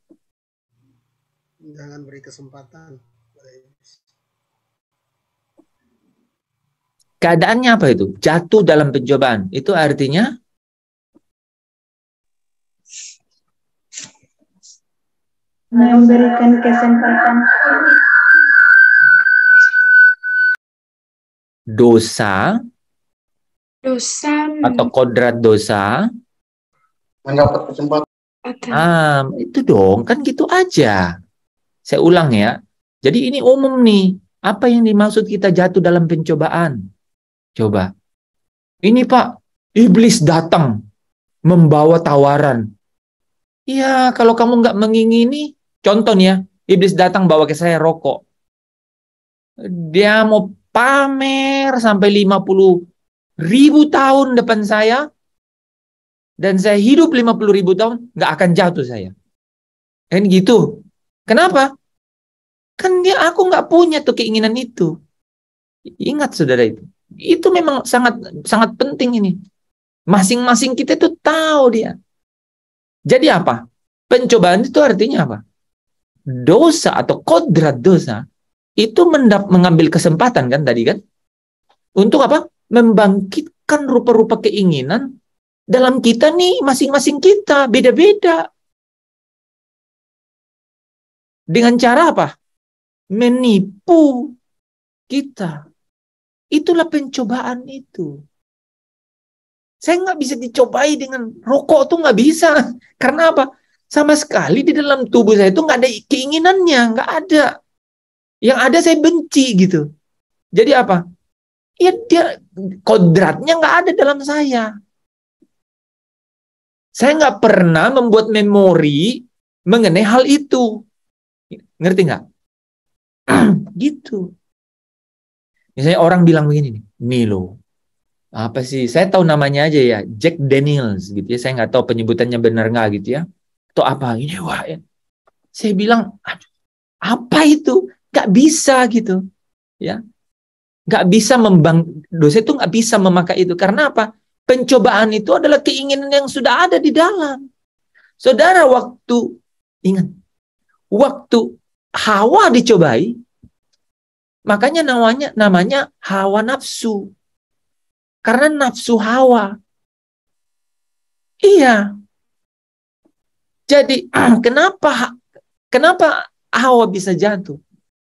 [SPEAKER 5] Jangan beri kesempatan.
[SPEAKER 1] Keadaannya apa itu? Jatuh dalam pencobaan. Itu artinya
[SPEAKER 2] memberikan kesempatan
[SPEAKER 1] dosa atau kodrat dosa
[SPEAKER 5] mendapat kesempatan.
[SPEAKER 1] Itu dong, kan gitu aja. Saya ulang ya. Jadi ini umum nih. Apa yang dimaksud kita jatuh dalam pencobaan? Coba. Ini Pak, iblis datang membawa tawaran. Ya, kalau kamu nggak mengingini, contoh nih ya, iblis datang bawa ke saya rokok. Dia mau pamer sampai 50.000 tahun depan saya, dan saya hidup 50.000 tahun, nggak akan jatuh saya. Kan gitu. Kenapa? Kan aku nggak punya tuh keinginan itu. Ingat saudara itu. Itu memang sangat sangat penting ini. Masing-masing kita itu tahu dia. Jadi apa? Pencobaan itu artinya apa? Dosa atau kodrat dosa itu mengambil kesempatan kan tadi kan? Untuk apa? Membangkitkan rupa-rupa keinginan dalam kita nih, masing-masing kita beda-beda. Dengan cara apa? Menipu kita. Itulah pencobaan itu. Saya nggak bisa dicobai dengan rokok tuh nggak bisa. Karena apa? Sama sekali di dalam tubuh saya itu nggak ada keinginannya, nggak ada. Yang ada saya benci gitu. Jadi apa? Ya dia kodratnya nggak ada dalam saya. Saya nggak pernah membuat memori mengenai hal itu. Ngerti nggak? Gitu. Misalnya orang bilang begini nih loh, apa sih? Saya tahu namanya aja ya, Jack Daniels gitu ya. Saya nggak tahu penyebutannya benar nggak gitu ya. Atau apa ini wah ya. Saya bilang, aduh, apa itu? Nggak bisa gitu, ya. Nggak bisa dosa itu nggak bisa memakai itu. Karena apa? Pencobaan itu adalah keinginan yang sudah ada di dalam. Saudara, ingat, waktu Hawa dicobai, makanya namanya hawa nafsu. Karena nafsu hawa. Iya. Jadi kenapa Hawa bisa jatuh?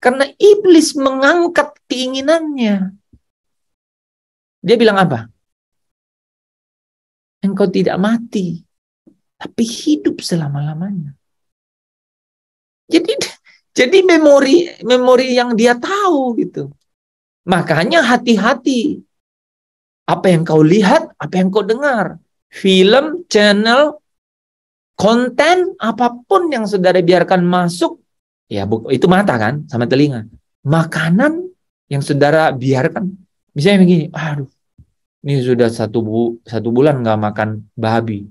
[SPEAKER 1] Karena iblis mengangkat keinginannya. Dia bilang apa? Engkau tidak mati, tapi hidup selama-lamanya. Jadi memori yang dia tahu gitu. Makanya hati-hati. Apa yang kau lihat, apa yang kau dengar. Film, channel, konten, apapun yang saudara biarkan masuk, ya itu mata kan, sama telinga. Makanan yang saudara biarkan, misalnya begini, aduh, ini sudah satu bulan nggak makan babi.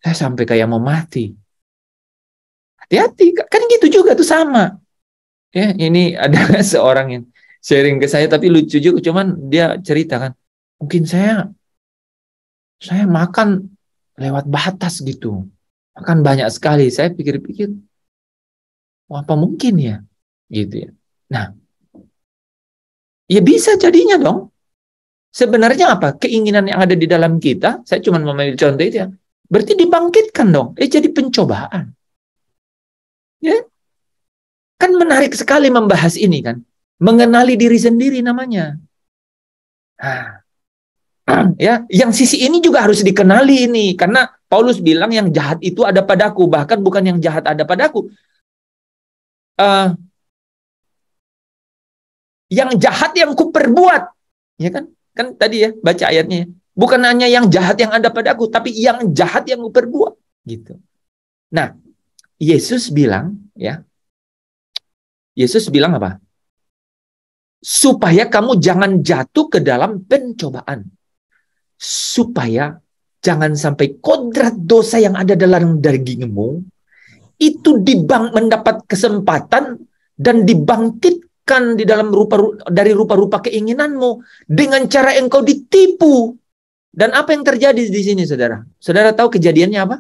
[SPEAKER 1] Saya sampai kayak mau mati. Hati-hati, kan gitu juga tuh sama. Ya, ini ada seorang yang sharing ke saya, tapi lucu juga, cuman dia cerita kan, mungkin saya makan lewat batas gitu. Makan banyak sekali. Saya pikir-pikir, apa mungkin ya? Gitu ya. Nah, ya bisa jadinya dong. Sebenarnya apa? Keinginan yang ada di dalam kita, saya cuma mengambil contoh itu ya, berarti dibangkitkan dong. Jadi pencobaan. Ya. Kan menarik sekali membahas ini kan. Mengenali diri sendiri namanya. Nah, Ya, yang sisi ini juga harus dikenali ini, karena Paulus bilang yang jahat itu ada padaku, bahkan bukan yang jahat ada padaku. Yang jahat yang kuperbuat, ya kan? Kan tadi ya baca ayatnya, bukan hanya yang jahat yang ada padaku, tapi yang jahat yang kuperbuat, gitu. Nah, Yesus bilang, ya, Yesus bilang apa? Supaya kamu jangan jatuh ke dalam pencobaan. Supaya jangan sampai kodrat dosa yang ada dalam dagingmu itu mendapat kesempatan dan dibangkitkan di dalam dari rupa-rupa keinginanmu dengan cara engkau ditipu. Dan apa yang terjadi di sini, saudara? Saudara tahu kejadiannya apa?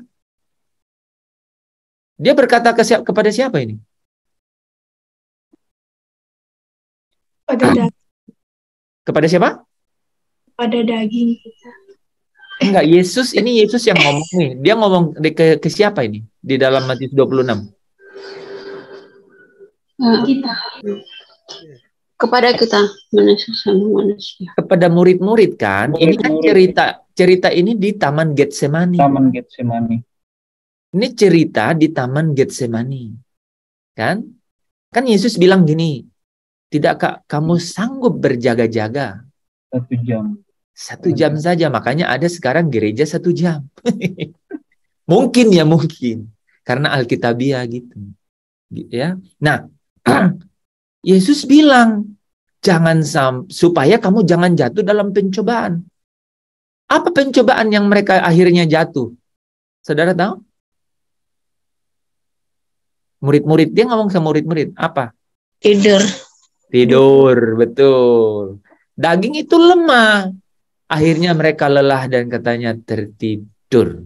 [SPEAKER 1] Dia berkata kepada siapa ini? Kepada siapa?
[SPEAKER 4] Pada daging kita.
[SPEAKER 1] Enggak, ini Yesus yang ngomong nih. Dia ngomong ke siapa ini? Di dalam Matius 26.
[SPEAKER 2] Kita.
[SPEAKER 6] Kepada kita, manusia.
[SPEAKER 1] Kepada murid-murid kan. Ini kan cerita ini di Taman Getsemani.
[SPEAKER 3] Taman Getsemani.
[SPEAKER 1] Ini cerita di Taman Getsemani. Kan? Kan Yesus bilang gini, tidakkah kamu sanggup berjaga-jaga?
[SPEAKER 3] 1 jam.
[SPEAKER 1] 1 jam saja, makanya ada sekarang gereja 1 jam. Mungkin ya, mungkin. Karena Alkitabiah gitu. Ya. Nah, Yesus bilang, supaya kamu jangan jatuh dalam pencobaan. Apa pencobaan yang mereka akhirnya jatuh? Saudara tahu? Murid-murid, dia ngomong sama murid-murid, apa? Tidur, betul. Daging itu lemah. Akhirnya mereka lelah dan katanya tertidur.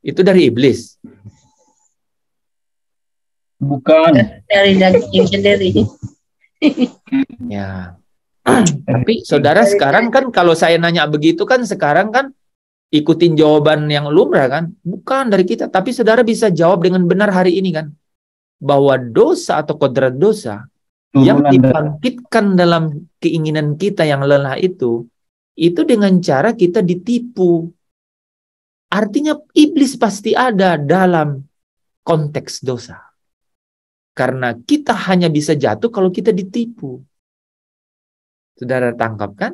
[SPEAKER 1] Itu dari iblis.
[SPEAKER 3] Bukan.
[SPEAKER 6] Dari daging sendiri.
[SPEAKER 1] Ya. Tapi saudara sekarang kan kalau saya nanya begitu kan sekarang kan ikutin jawaban yang lumrah kan? Bukan dari kita. Tapi saudara bisa jawab dengan benar hari ini kan? Bahwa dosa atau kodrat dosa yang dibangkitkan dalam keinginan kita yang lelah itu dengan cara kita ditipu. Artinya iblis pasti ada dalam konteks dosa. Karena kita hanya bisa jatuh kalau kita ditipu. Saudara tangkap kan?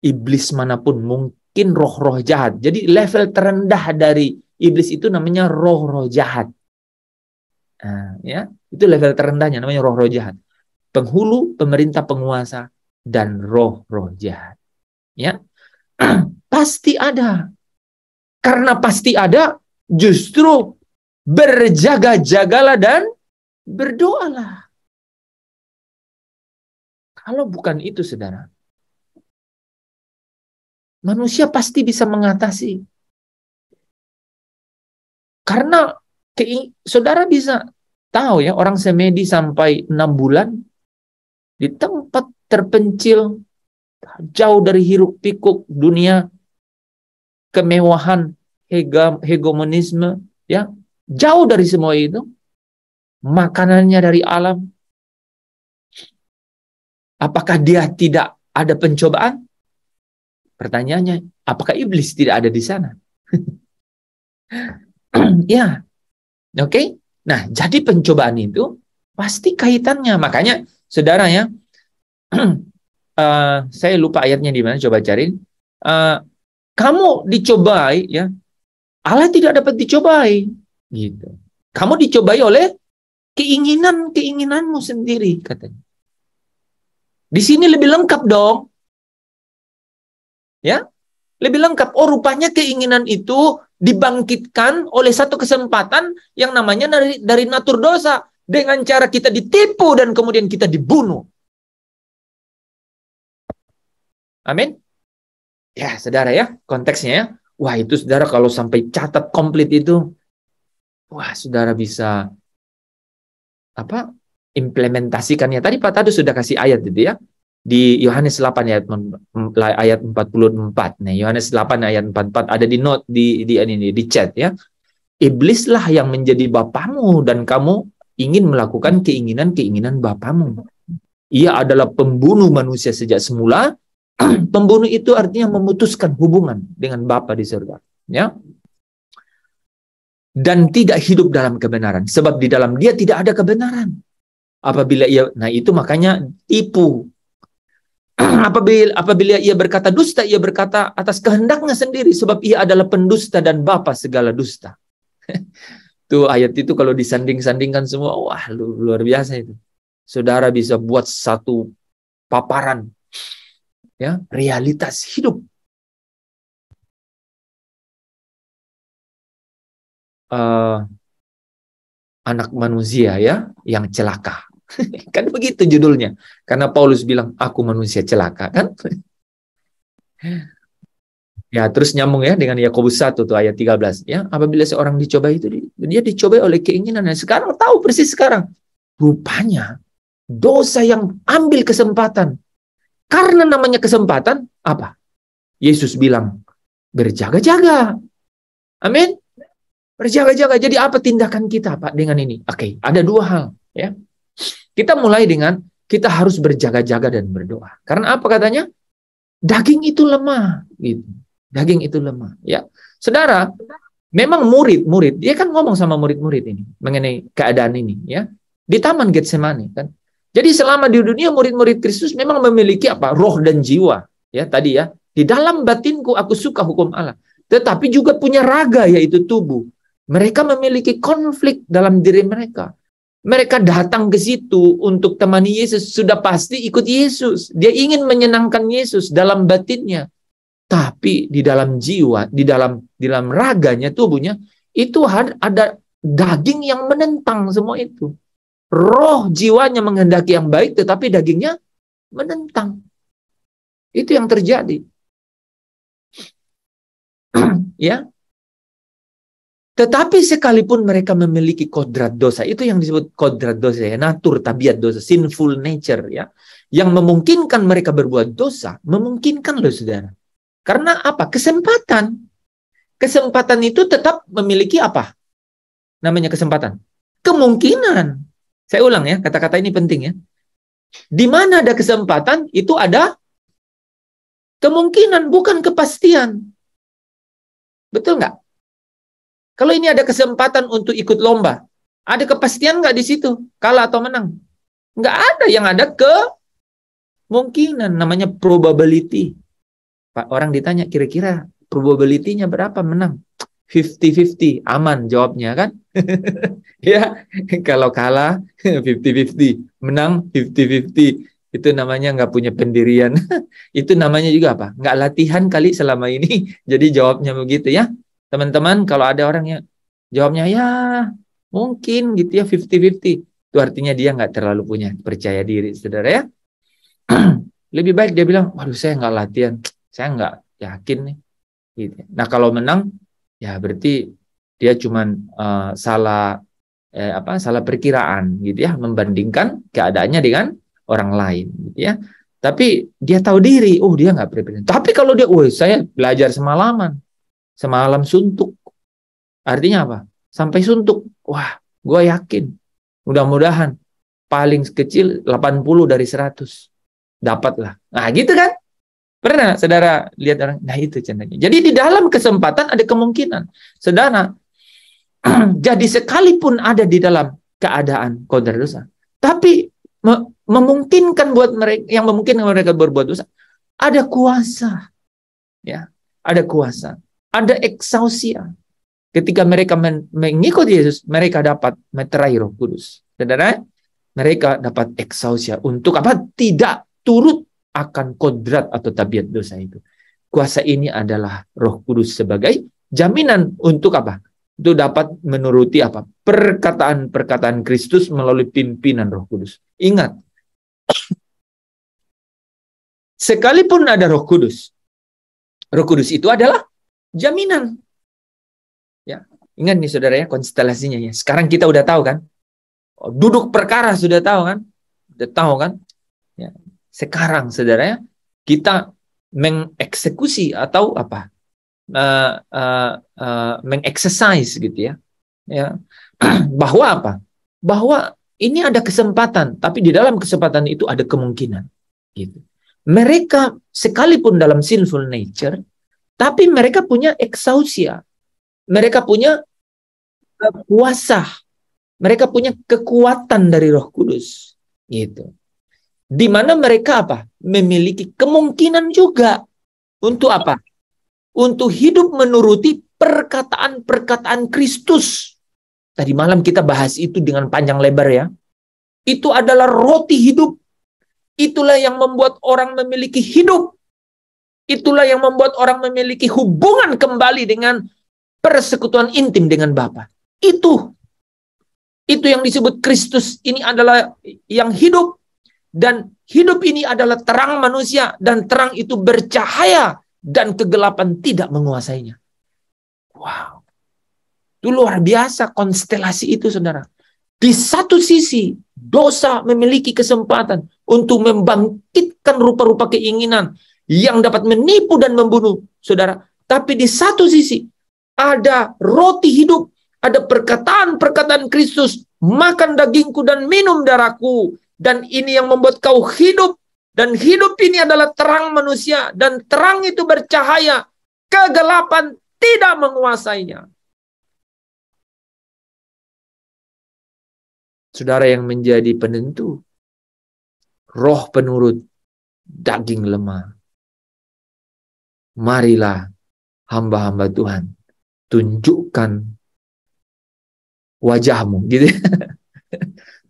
[SPEAKER 1] Iblis manapun, mungkin roh-roh jahat. Jadi level terendah dari iblis itu namanya roh-roh jahat. Nah, ya, itu level terendahnya namanya roh-roh jahat. Penghulu, pemerintah, penguasa, dan roh-roh jahat. Ya, pasti ada. Karena pasti ada, justru berjaga-jagalah dan berdoalah. Kalau bukan itu, saudara, manusia pasti bisa mengatasi. Karena saudara bisa tahu ya, orang semedi sampai 6 bulan di tempat terpencil, jauh dari hiruk pikuk dunia, kemewahan, hegemonisme, ya, jauh dari semua itu, makanannya dari alam. Apakah dia tidak ada pencobaan? Pertanyaannya, apakah iblis tidak ada di sana? Ya, oke. Nah, jadi pencobaan itu pasti kaitannya. Makanya, saudara ya, saya lupa ayatnya di mana, coba cariin. Kamu dicobai, ya, Allah tidak dapat dicobai, gitu. Kamu dicobai oleh keinginanmu sendiri, katanya. Di sini lebih lengkap dong, ya, lebih lengkap. Oh, rupanya keinginan itu dibangkitkan oleh satu kesempatan yang namanya dari natur dosa, dengan cara kita ditipu dan kemudian kita dibunuh. Amin. Ya, saudara ya, konteksnya ya. Wah, itu saudara kalau sampai catat komplit itu, wah, saudara bisa implementasikannya. Tadi Pak Tadu sudah kasih ayat itu ya. Di Yohanes 8 ayat 44. Nah, Yohanes 8 ayat 44 ada di note di chat ya. Iblislah yang menjadi bapamu dan kamu ingin melakukan keinginan-keinginan bapamu. Ia adalah pembunuh manusia sejak semula. Pembunuh itu artinya memutuskan hubungan dengan Bapa di surga, ya. Dan tidak hidup dalam kebenaran, sebab di dalam dia tidak ada kebenaran. Apabila ia, nah itu makanya tipu. Apabila ia berkata dusta, ia berkata atas kehendaknya sendiri, sebab ia adalah pendusta dan bapa segala dusta. Tuh ayat itu kalau disanding-sandingkan semua, wah luar biasa itu. Saudara bisa buat satu paparan, ya, realitas hidup. Anak manusia, ya, yang celaka. Kan begitu judulnya. Karena Paulus bilang, aku manusia celaka, kan? Ya, terus nyambung ya dengan Yakobus 1 tuh ayat 13, ya. Apabila seorang dicoba itu, dia dicoba oleh keinginannya. Sekarang tahu persis sekarang. Rupanya dosa yang ambil kesempatan. Karena namanya kesempatan, apa? Yesus bilang, berjaga-jaga. Amin. Berjaga-jaga. Jadi apa tindakan kita, Pak, dengan ini? Oke, ada dua hal, ya. Kita mulai dengan kita harus berjaga-jaga dan berdoa. Karena apa katanya? Daging itu lemah, gitu. Daging itu lemah, ya. Saudara, memang murid-murid, dia kan ngomong sama murid-murid ini mengenai keadaan ini, ya. Di Taman Getsemani, kan. Jadi selama di dunia murid-murid Kristus memang memiliki apa? Roh dan jiwa, ya, tadi ya. Di dalam batinku aku suka hukum Allah. Tetapi juga punya raga, yaitu tubuh. Mereka memiliki konflik dalam diri mereka. Mereka datang ke situ untuk temani Yesus, sudah pasti ikut Yesus. Dia ingin menyenangkan Yesus dalam batinnya. Tapi di dalam jiwa, di dalam raganya, tubuhnya, itu ada daging yang menentang semua itu. Roh jiwanya menghendaki yang baik, tetapi dagingnya menentang. Itu yang terjadi. Ya. Tetapi sekalipun mereka memiliki kodrat dosa, itu yang disebut kodrat dosa, ya, natur, tabiat dosa, sinful nature, ya, yang memungkinkan mereka berbuat dosa, memungkinkan loh, saudara. Karena apa? Kesempatan. Kesempatan itu tetap memiliki apa? Namanya kesempatan. Kemungkinan. Saya ulang ya, kata-kata ini penting ya. Di mana ada kesempatan, itu ada kemungkinan, bukan kepastian. Betul nggak? Kalau ini ada kesempatan untuk ikut lomba, ada kepastian nggak di situ? Kalah atau menang? Nggak ada, yang ada kemungkinan, namanya probability. Pak, orang ditanya, kira-kira probability-nya berapa menang? 50-50, aman jawabnya kan? Ya, kalau kalah 50-50, menang 50-50. Itu namanya nggak punya pendirian. Itu namanya juga apa? Nggak latihan kali selama ini. Jadi jawabnya begitu ya. Teman-teman, kalau ada orang yang jawabnya ya mungkin gitu ya 50-50, itu artinya dia nggak terlalu punya percaya diri, saudara ya. Lebih baik dia bilang, waduh saya nggak latihan, saya nggak yakin nih. Gitu. Nah kalau menang, ya berarti dia cuman salah perkiraan gitu ya, membandingkan keadaannya dengan orang lain, gitu ya. Tapi dia tahu diri, oh dia nggak prepared. Tapi kalau dia, saya belajar semalam suntuk. Artinya apa? Sampai suntuk. Wah, gue yakin. Mudah-mudahan paling kecil 80 dari 100. Dapatlah. Nah, gitu kan? Pernah saudara lihat orang? Nah, itu contohnya. Jadi di dalam kesempatan ada kemungkinan. Saudara, jadi sekalipun ada di dalam keadaan kodrat dosa, tapi memungkinkan buat mereka, yang memungkinkan mereka berbuat dosa, ada kuasa. Ya, ada kuasa. Ada eksausia. Ketika mereka mengikuti Yesus, mereka dapat meterai Roh Kudus. Saudara, mereka dapat eksausia untuk apa? Tidak turut akan kodrat atau tabiat dosa itu. Kuasa ini adalah Roh Kudus sebagai jaminan untuk apa? Itu dapat menuruti apa? Perkataan-perkataan Kristus melalui pimpinan Roh Kudus. Ingat, sekalipun ada Roh Kudus itu adalah jaminan. Ya, ingat nih saudara ya, konstelasinya ya. Sekarang kita udah tahu kan? Duduk perkara sudah tahu kan? Sudah tahu kan? Ya. Sekarang saudara ya, kita mengeksekusi atau apa? Mengexercise gitu ya. Ya. Bahwa apa? Bahwa ini ada kesempatan, tapi di dalam kesempatan itu ada kemungkinan. Gitu. Mereka sekalipun dalam sinful nature, tapi mereka punya exousia. Mereka punya kuasa. Mereka punya kekuatan dari Roh Kudus. Gitu. Di mana mereka apa? Memiliki kemungkinan juga untuk apa? Untuk hidup menuruti perkataan-perkataan Kristus. Tadi malam kita bahas itu dengan panjang lebar ya. Itu adalah roti hidup. Itulah yang membuat orang memiliki hidup. Itulah yang membuat orang memiliki hubungan kembali dengan persekutuan intim dengan Bapa. Itu yang disebut Kristus ini adalah yang hidup. Dan hidup ini adalah terang manusia. Dan terang itu bercahaya. Dan kegelapan tidak menguasainya. Wow. Itu luar biasa konstelasi itu, saudara. Di satu sisi, dosa memiliki kesempatan untuk membangkitkan rupa-rupa keinginan yang dapat menipu dan membunuh, saudara. Tapi di satu sisi, ada roti hidup, ada perkataan-perkataan Kristus, makan dagingku dan minum darahku. Dan ini yang membuat kau hidup. Dan hidup ini adalah terang manusia. Dan terang itu bercahaya. Kegelapan tidak menguasainya. Saudara, yang menjadi penentu, roh penurut, daging lemah. Marilah hamba-hamba Tuhan, tunjukkan wajahmu, gitu.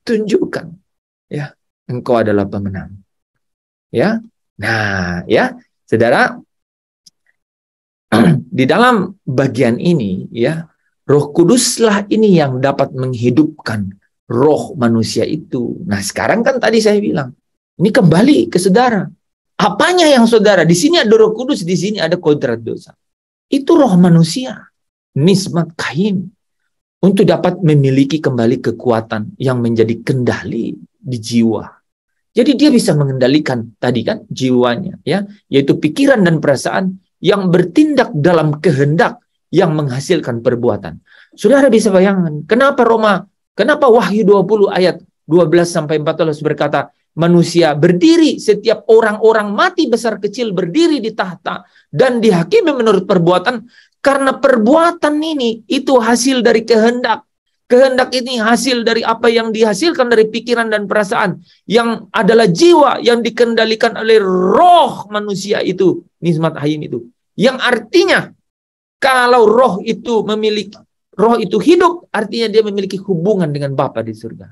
[SPEAKER 1] Tunjukkan, ya, engkau adalah pemenang. Ya, nah, ya, saudara, di dalam bagian ini, ya, Roh Kuduslah ini yang dapat menghidupkan roh manusia itu. Nah, sekarang kan tadi saya bilang, ini kembali ke saudara. Apanya yang saudara? Di sini ada Roh Kudus, di sini ada kodrat dosa. Itu roh manusia, nismat kaim, untuk dapat memiliki kembali kekuatan yang menjadi kendali di jiwa. Jadi dia bisa mengendalikan tadi kan jiwanya, ya, yaitu pikiran dan perasaan yang bertindak dalam kehendak yang menghasilkan perbuatan. Saudara bisa bayangkan, kenapa Wahyu 20 ayat 12-14 berkata, manusia berdiri, setiap orang-orang mati besar kecil berdiri di tahta dan dihakimi menurut perbuatan, karena perbuatan ini itu hasil dari kehendak. Kehendak ini hasil dari apa yang dihasilkan dari pikiran dan perasaan, yang adalah jiwa yang dikendalikan oleh roh manusia itu, nismat hayim itu. Yang artinya, kalau roh itu hidup, artinya dia memiliki hubungan dengan Bapa di surga.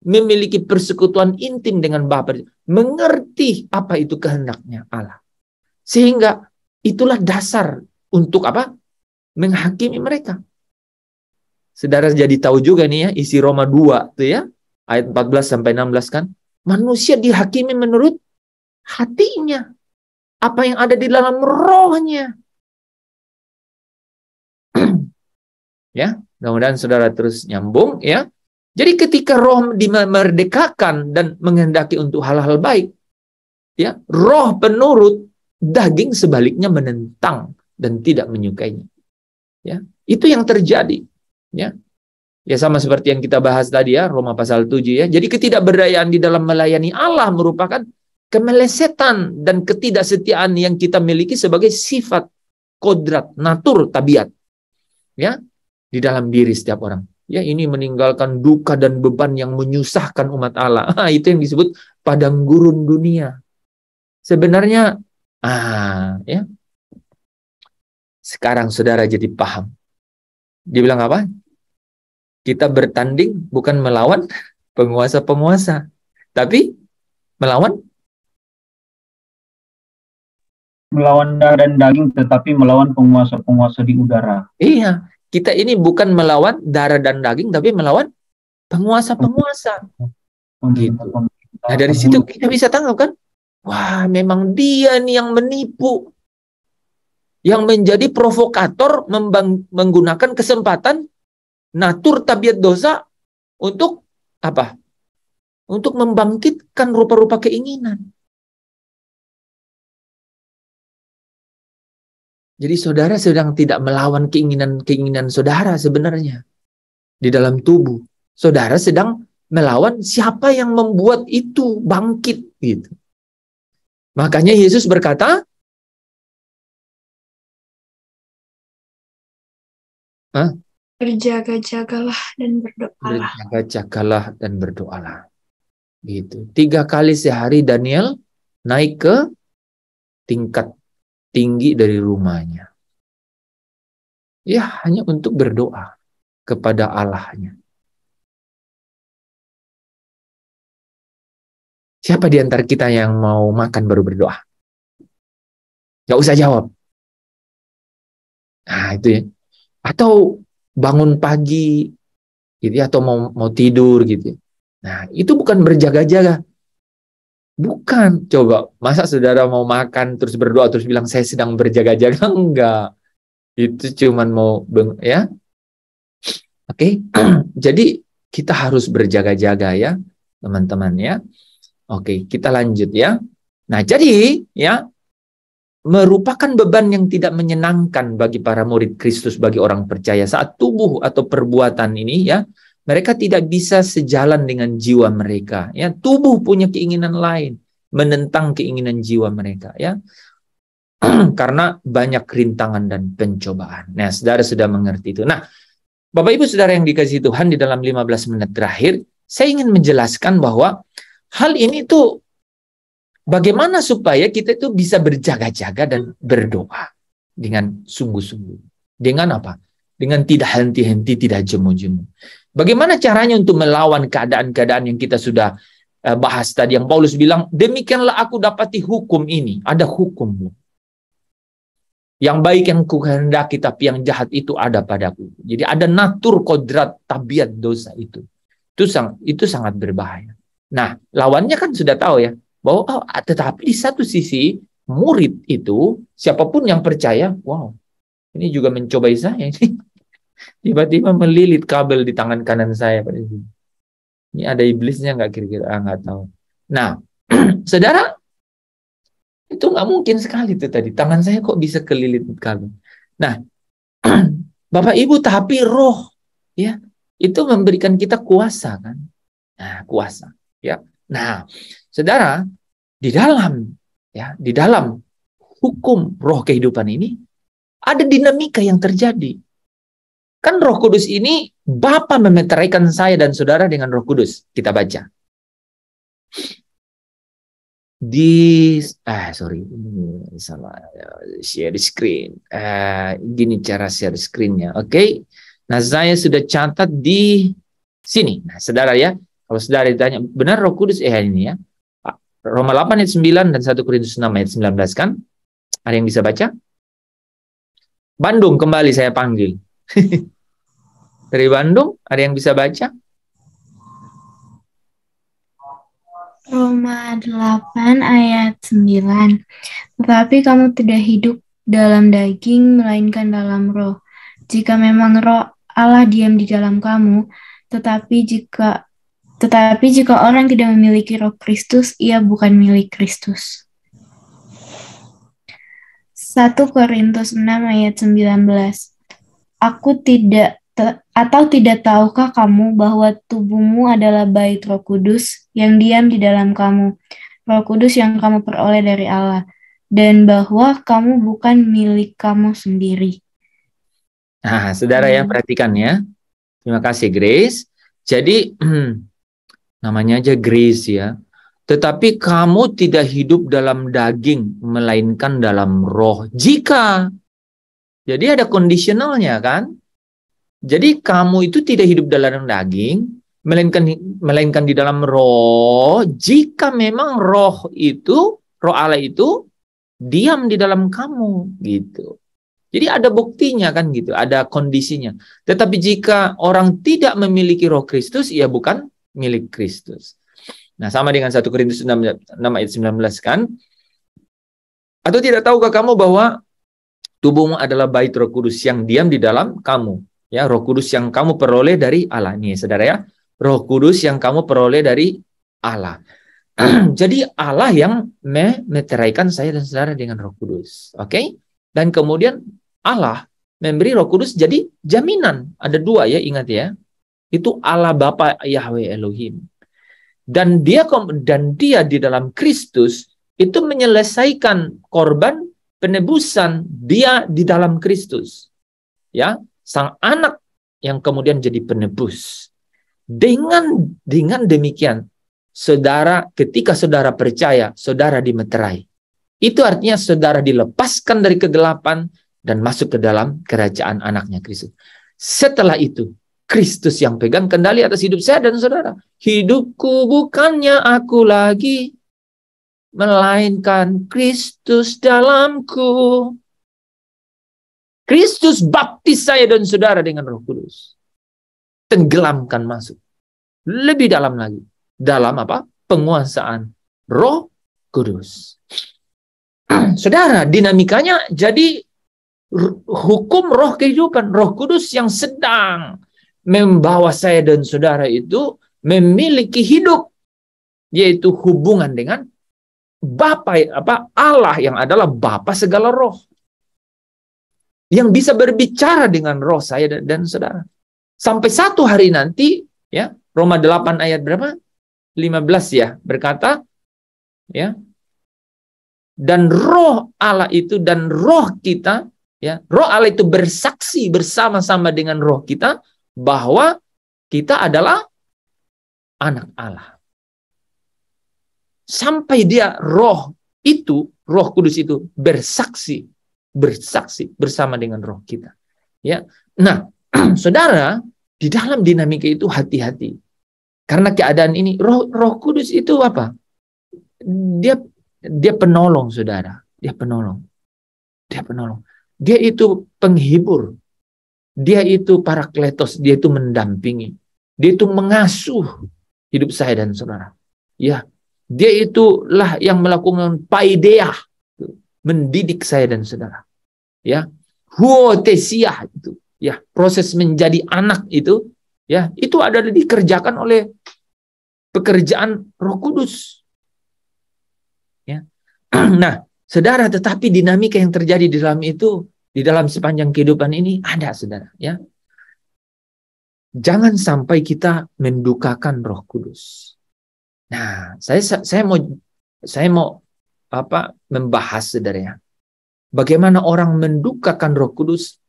[SPEAKER 1] Memiliki persekutuan intim dengan Bapa. Mengerti apa itu kehendaknya Allah. Sehingga itulah dasar untuk apa? Menghakimi mereka. Saudara jadi tahu juga nih ya, isi Roma 2 tuh ya, ayat 14-16 kan. Manusia dihakimi menurut hatinya. Apa yang ada di dalam rohnya. Ya, mudah-mudahan saudara terus nyambung ya. Jadi ketika roh dimerdekakan dan menghendaki untuk hal-hal baik, ya, roh penurut, daging sebaliknya menentang dan tidak menyukainya. Ya, itu yang terjadi. Ya. Ya, sama seperti yang kita bahas tadi ya, Roma pasal 7 ya. Jadi ketidakberdayaan di dalam melayani Allah merupakan kemelesetan dan ketidaksetiaan yang kita miliki sebagai sifat, kodrat, natur, tabiat. Ya, di dalam diri setiap orang. Ya, ini meninggalkan duka dan beban yang menyusahkan umat Allah. Itu yang disebut padang gurun dunia. Sebenarnya, ya. Sekarang saudara jadi paham. Dia bilang apa? Kita bertanding bukan melawan penguasa-penguasa, tapi melawan
[SPEAKER 3] darah dan daging, tetapi melawan penguasa-penguasa di udara.
[SPEAKER 1] Iya, kita ini bukan melawan darah dan daging, tapi melawan penguasa-penguasa. Gitu. Nah, dari situ kita bisa tangkap kan? Wah, memang dia nih yang menipu. Yang menjadi provokator menggunakan kesempatan natur tabiat dosa untuk apa? Untuk membangkitkan rupa-rupa keinginan. Jadi saudara sedang tidak melawan keinginan-keinginan saudara sebenarnya. Di dalam tubuh. Saudara sedang melawan siapa yang membuat itu bangkit gitu. Makanya Yesus berkata,
[SPEAKER 4] Berjaga-jagalah dan berdoalah.
[SPEAKER 1] berjaga-jagalah dan berdoalah. Gitu. 3 kali sehari Daniel naik ke tingkat tinggi dari rumahnya. Ya, hanya untuk berdoa kepada Allahnya. Siapa di antara kita yang mau makan baru berdoa? Gak usah jawab. Nah, itu ya. Atau bangun pagi gitu ya, atau mau tidur gitu ya. Nah, itu bukan berjaga-jaga. Bukan. Coba, masa saudara mau makan terus berdoa terus bilang saya sedang berjaga-jaga? Enggak. Itu cuman mau ya. Oke. Jadi kita harus berjaga-jaga ya, teman-teman ya. Oke, kita lanjut ya. Nah, jadi ya merupakan beban yang tidak menyenangkan bagi para murid Kristus, bagi orang percaya saat tubuh atau perbuatan ini ya, mereka tidak bisa sejalan dengan jiwa mereka ya. Tubuh punya keinginan lain, menentang keinginan jiwa mereka ya. Karena banyak rintangan dan pencobaan. Nah, saudara sudah mengerti itu. Nah, Bapak Ibu Saudara yang dikasihi Tuhan, di dalam 15 menit terakhir saya ingin menjelaskan bahwa hal ini tuh bagaimana supaya kita itu bisa berjaga-jaga dan berdoa dengan sungguh-sungguh. Dengan apa? Dengan tidak henti-henti, tidak jemu-jemu. Bagaimana caranya untuk melawan keadaan-keadaan yang kita sudah bahas tadi, yang Paulus bilang, demikianlah aku dapati hukum ini. Ada hukum. Yang baik yang kukehendaki, tapi yang jahat itu ada padaku. Jadi ada natur, kodrat, tabiat dosa itu. Itu sangat berbahaya. Nah, lawannya kan sudah tahu ya, bahwa tetapi di satu sisi murid itu, siapapun yang percaya, wow, ini juga mencobai saya. Tiba-tiba melilit kabel di tangan kanan saya. Ini ada iblisnya nggak kira-kira? Nggak tahu. Nah, saudara, itu nggak mungkin sekali tuh tadi. Tangan saya kok bisa kelilit kabel. Nah, Bapak Ibu, tapi roh ya itu memberikan kita kuasa kan? Nah, kuasa ya. Nah, saudara, di dalam hukum roh kehidupan ini ada dinamika yang terjadi. Kan Roh Kudus ini Bapa memeteraikan saya dan saudara dengan Roh Kudus. Kita baca. Salah share screen. Gini cara share screen-nya. Oke. Nah, saya sudah catat di sini. Nah, saudara ya, kalau saudara ditanya, benar Roh Kudus ini ya. Roma 8 ayat 9 dan 1 Korintus 6 ayat 19 kan? Ada yang bisa baca? Bandung kembali saya panggil. Dari Bandung, ada yang bisa baca?
[SPEAKER 4] Roma 8 ayat 9. Tetapi kamu tidak hidup dalam daging, melainkan dalam roh. Jika memang roh Allah diam di dalam kamu, tetapi jika orang tidak memiliki roh Kristus, ia bukan milik Kristus. 1 Korintus 6 ayat 19. Tidak tahukah kamu bahwa tubuhmu adalah bait Roh Kudus yang diam di dalam kamu, Roh Kudus yang kamu peroleh dari Allah, dan bahwa kamu bukan milik kamu sendiri.
[SPEAKER 1] Nah, saudara ya, perhatikan ya. Terima kasih, Grace. Jadi, namanya aja Grace ya. Tetapi kamu tidak hidup dalam daging, melainkan dalam roh. Jika. Jadi ada kondisionalnya kan. Jadi kamu itu tidak hidup dalam daging, melainkan di dalam roh, jika memang roh Allah itu diam di dalam kamu gitu. Jadi ada buktinya kan gitu, ada kondisinya. Tetapi jika orang tidak memiliki roh Kristus, ia bukan milik Kristus. Nah, sama dengan 1 Korintus 6 ayat 19 kan. Atau tidak tahukah kamu bahwa tubuhmu adalah bait Roh Kudus yang diam di dalam kamu? Ya, Roh Kudus yang kamu peroleh dari Allah. Nih, saudara ya. Roh Kudus yang kamu peroleh dari Allah. Jadi Allah yang meteraikan saya dan saudara dengan Roh Kudus. Oke? Dan kemudian Allah memberi Roh Kudus jadi jaminan. Ada 2 ya, ingat ya. Itu Allah Bapa Yahweh Elohim. Dan dia di dalam Kristus itu menyelesaikan korban penebusan dia di dalam Kristus. Ya, sang anak yang kemudian jadi penebus. Dengan demikian, saudara, ketika saudara percaya, saudara dimeterai. Itu artinya saudara dilepaskan dari kegelapan dan masuk ke dalam kerajaan anaknya Kristus. Setelah itu, Kristus yang pegang kendali atas hidup saya dan saudara. Hidupku bukannya aku lagi, melainkan Kristus dalamku. Kristus baptis saya dan saudara dengan Roh Kudus. Tenggelamkan masuk. Lebih dalam lagi. Dalam apa? Penguasaan Roh Kudus. Saudara, dinamikanya jadi hukum roh kehidupan. Roh Kudus yang sedang membawa saya dan saudara itu memiliki hidup, yaitu hubungan dengan Bapa, Allah yang adalah Bapa segala roh, yang bisa berbicara dengan roh saya dan saudara. Sampai satu hari nanti, ya, Roma 8 ayat berapa? 15 ya, berkata, ya, dan roh Allah itu dan roh kita, ya, roh Allah itu bersaksi bersama-sama dengan roh kita bahwa kita adalah anak Allah. Sampai dia roh Kudus itu bersaksi bersama dengan roh kita. Ya. Nah, saudara, di dalam dinamika itu hati-hati. Karena keadaan ini Roh Kudus itu apa? Dia penolong, saudara. Dia penolong. Dia itu penghibur. Dia itu parakletos, dia itu mendampingi. Dia itu mengasuh hidup saya dan saudara. Ya, dia itulah yang melakukan paideia, mendidik saya dan saudara. Ya, huotesia itu, ya, proses menjadi anak itu, ya, itu ada dikerjakan oleh pekerjaan Roh Kudus. Ya. Nah, saudara, tetapi dinamika yang terjadi di dalam itu, di dalam sepanjang kehidupan ini ada, saudara, ya. Jangan sampai kita mendukakan Roh Kudus. Nah, saya mau membahas, saudara, ya. Bagaimana orang mendukakan Roh Kudus?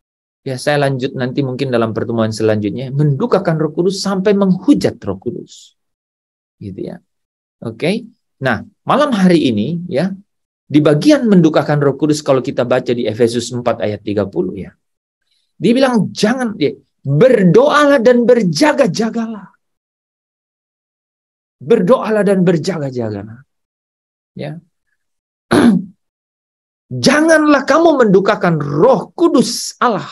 [SPEAKER 1] Ya, saya lanjut nanti mungkin dalam pertemuan selanjutnya. Mendukakan Roh Kudus sampai menghujat Roh Kudus. Gitu ya. Oke. Nah, malam hari ini, ya, di bagian mendukakan Roh Kudus, kalau kita baca di Efesus 4 ayat 30, ya. Dia bilang, jangan, berdoalah dan berjaga-jagalah. Berdoalah dan berjaga-jagalah. Ya. Janganlah kamu mendukakan Roh Kudus Allah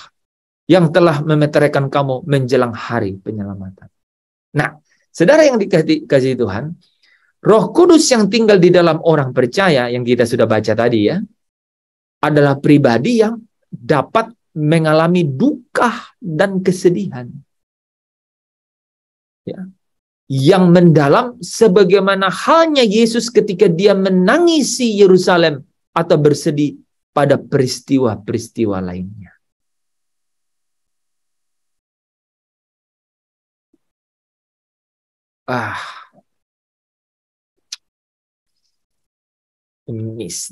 [SPEAKER 1] yang telah memeteraikan kamu menjelang hari penyelamatan. Nah, saudara yang dikasihi Tuhan, Roh Kudus yang tinggal di dalam orang percaya, yang kita sudah baca tadi, ya, adalah pribadi yang dapat mengalami duka dan kesedihan, ya, yang mendalam, sebagaimana halnya Yesus ketika dia menangisi Yerusalem atau bersedih pada peristiwa-peristiwa lainnya.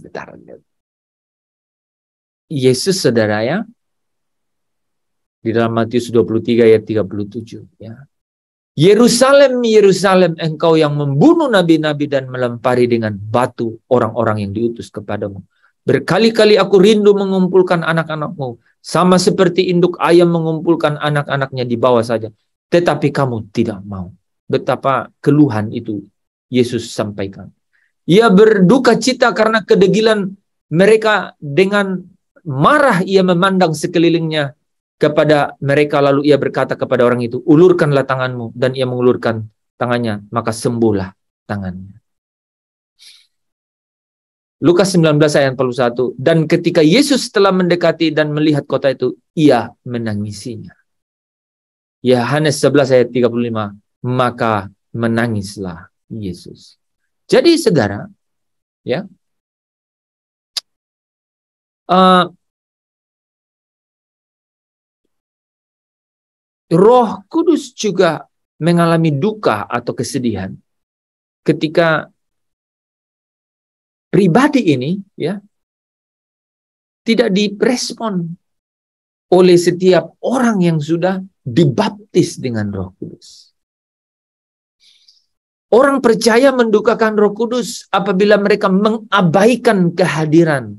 [SPEAKER 1] Bentar. Yesus, saudara, ya, di dalam Matius 23 ayat 37, ya. Yerusalem, Yerusalem, engkau yang membunuh nabi-nabi dan melempari dengan batu orang-orang yang diutus kepadamu. Berkali-kali aku rindu mengumpulkan anak-anakmu, sama seperti induk ayam mengumpulkan anak-anaknya di bawah saja. Tetapi kamu tidak mau. Betapa keluhan itu Yesus sampaikan. Ia berduka cita karena kedegilan mereka, dengan marah ia memandang sekelilingnya kepada mereka, lalu ia berkata kepada orang itu, ulurkanlah tanganmu, dan ia mengulurkan tangannya, maka sembuhlah tangannya. Lukas 19 ayat 41, dan ketika Yesus telah mendekati dan melihat kota itu, ia menangisinya. Yohanes 11 ayat 35, maka menangislah Yesus. Jadi, saudara, ya, Roh Kudus juga mengalami duka atau kesedihan ketika pribadi ini ya tidak direspon oleh setiap orang yang sudah dibaptis dengan Roh Kudus. Orang percaya mendukakan Roh Kudus apabila mereka mengabaikan kehadiran,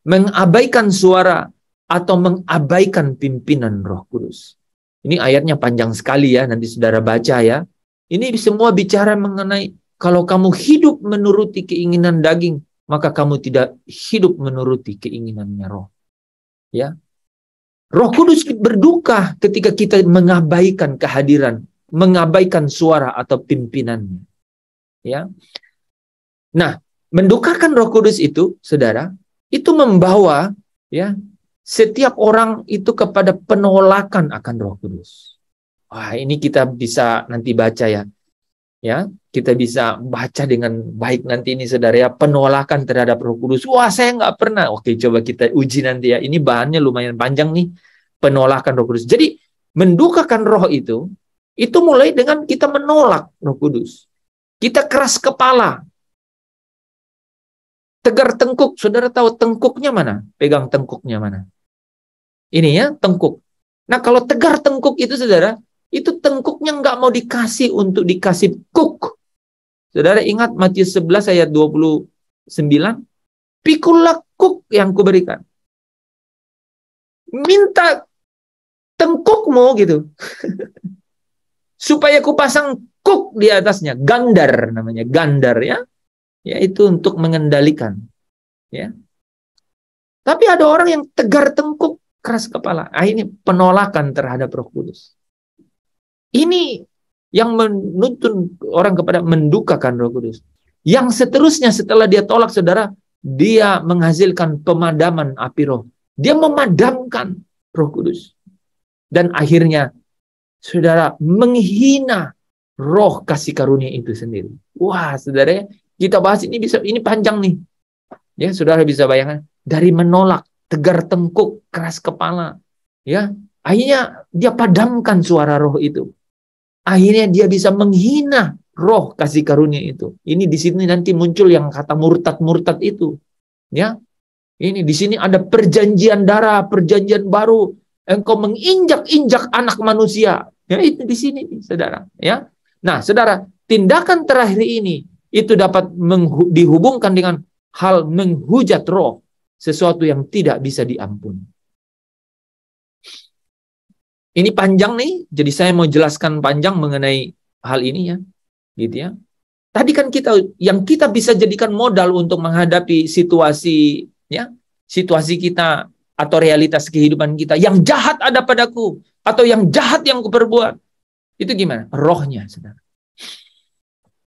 [SPEAKER 1] mengabaikan suara, atau mengabaikan pimpinan Roh Kudus. Ini ayatnya panjang sekali ya, nanti saudara baca ya. Ini semua bicara mengenai kalau kamu hidup menuruti keinginan daging, maka kamu tidak hidup menuruti keinginannya Roh. Ya. Roh Kudus berduka ketika kita mengabaikan kehadiran, mengabaikan suara atau pimpinannya. Ya. Nah, mendukakan Roh Kudus itu, saudara, itu membawa ya setiap orang itu kepada penolakan akan Roh Kudus. Wah, ini kita bisa nanti baca ya. Ya, kita bisa baca dengan baik nanti ini saudara ya, penolakan terhadap Roh Kudus. Wah, saya nggak pernah. Oke, coba kita uji nanti ya. Ini bahannya lumayan panjang nih, penolakan Roh Kudus. Jadi, mendukakan Roh itu mulai dengan kita menolak Roh Kudus. Kita keras kepala. Tegar tengkuk. Saudara tahu tengkuknya mana? Pegang tengkuknya mana? Ini ya, tengkuk. Nah, kalau tegar tengkuk itu saudara, itu tengkuknya nggak mau dikasih untuk dikasih kuk. Saudara ingat Matius 11 ayat 29? Pikulah kuk yang kuberikan. Minta tengkukmu gitu. Supaya kupasang kuk di atasnya. Gandar namanya. Gandar ya. Yaitu untuk mengendalikan. Ya. Tapi ada orang yang tegar tengkuk, keras kepala. Ini penolakan terhadap Roh Kudus. Ini yang menuntun orang kepada mendukakan Roh Kudus. Yang seterusnya setelah dia tolak saudara, dia menghasilkan pemadaman api roh. Dia memadamkan Roh Kudus. Dan akhirnya saudara menghina roh kasih karunia itu sendiri. Wah, saudara, kita bahas ini panjang nih. Ya, saudara bisa bayangkan dari menolak, tegar tengkuk, keras kepala, ya, akhirnya dia padamkan suara roh itu. Akhirnya dia bisa menghina roh kasih karunia itu. Ini di sini nanti muncul yang kata murtad-murtad itu. Ya. Ini di sini ada perjanjian darah, perjanjian baru. Engkau menginjak-injak anak manusia. Ya, itu di sini, saudara. Ya. Nah, saudara, tindakan terakhir ini itu dapat dihubungkan dengan hal menghujat roh, sesuatu yang tidak bisa diampuni. Ini panjang nih, jadi saya mau jelaskan panjang mengenai hal ini ya, gitu ya. Tadi kan yang kita bisa jadikan modal untuk menghadapi situasi ya, situasi kita atau realitas kehidupan kita, yang jahat ada padaku atau yang jahat yang kuperbuat. Itu gimana? Rohnya, saudara.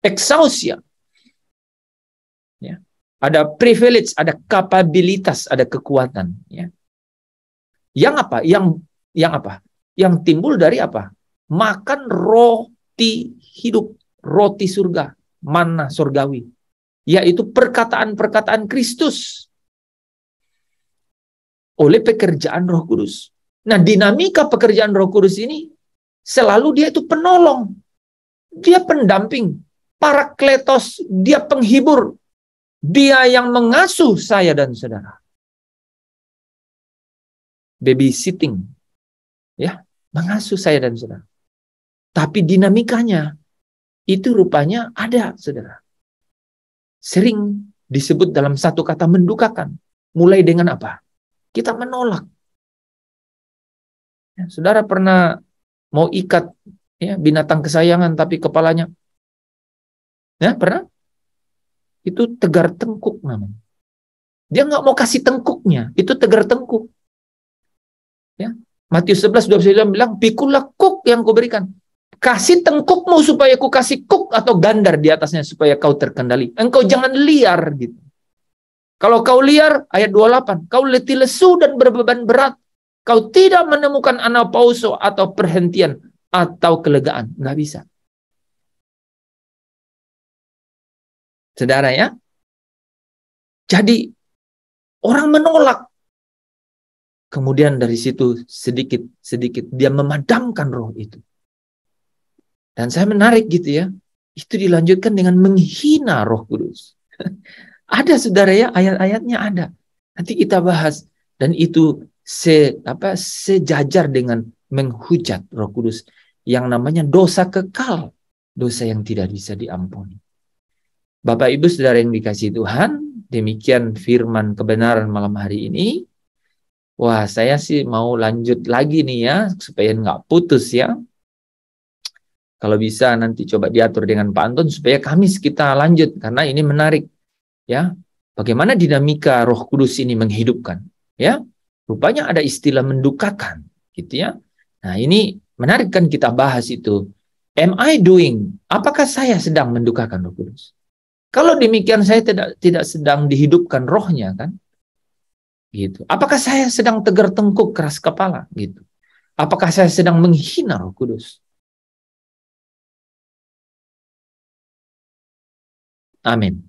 [SPEAKER 1] Exousia. Ya. Ada privilege, ada kapabilitas, ada kekuatan. Ya. Yang apa? Yang apa? Yang timbul dari apa? Makan roti hidup, roti surga, manna surgawi. Yaitu perkataan-perkataan Kristus. Oleh pekerjaan Roh Kudus. Nah, dinamika pekerjaan Roh Kudus ini selalu dia itu penolong. Dia pendamping, parakletos, dia penghibur. Dia yang mengasuh saya dan saudara. Babysitting. Ya, mengasuh saya dan saudara. Tapi dinamikanya itu rupanya ada, saudara. Sering disebut dalam satu kata mendukakan. Mulai dengan apa? Kita menolak. Ya, saudara pernah mau ikat ya, binatang kesayangan tapi kepalanya, ya pernah? Itu tegar tengkuk namanya. Dia nggak mau kasih tengkuknya, itu tegar tengkuk. Ya, Matius 11:29 bilang, pikulah kuk yang kuberikan. Kasih tengkukmu supaya ku kasih kuk atau gandar di atasnya supaya kau terkendali. Engkau jangan liar gitu. Kalau kau liar, ayat 28, kau letih lesu dan berbeban berat. Kau tidak menemukan anapauso atau perhentian atau kelegaan. Nggak bisa. Saudara ya. Jadi, orang menolak. kemudian dari situ sedikit-sedikit dia memadamkan roh itu. Dan saya menarik gitu ya, itu dilanjutkan dengan menghina Roh Kudus. Ada saudara ya, ayat-ayatnya ada. Nanti kita bahas. Dan itu sejajar dengan menghujat Roh Kudus yang namanya dosa kekal, dosa yang tidak bisa diampuni. Bapak Ibu Saudara yang dikasihi Tuhan, demikian firman kebenaran malam hari ini. Wah, saya sih mau lanjut lagi nih ya, supaya nggak putus ya. Kalau bisa nanti coba diatur dengan Pak Anton supaya Kamis kita lanjut, karena ini menarik ya. Bagaimana dinamika Roh Kudus ini menghidupkan ya. Rupanya ada istilah mendukakan gitu ya. Nah, ini menarik kan kita bahas itu. Am I doing? Apakah saya sedang mendukakan Roh Kudus? Kalau demikian saya tidak sedang dihidupkan rohnya kan? Gitu. Apakah saya sedang tegar tengkuk keras kepala gitu? Apakah saya sedang menghina Roh Kudus? Amin.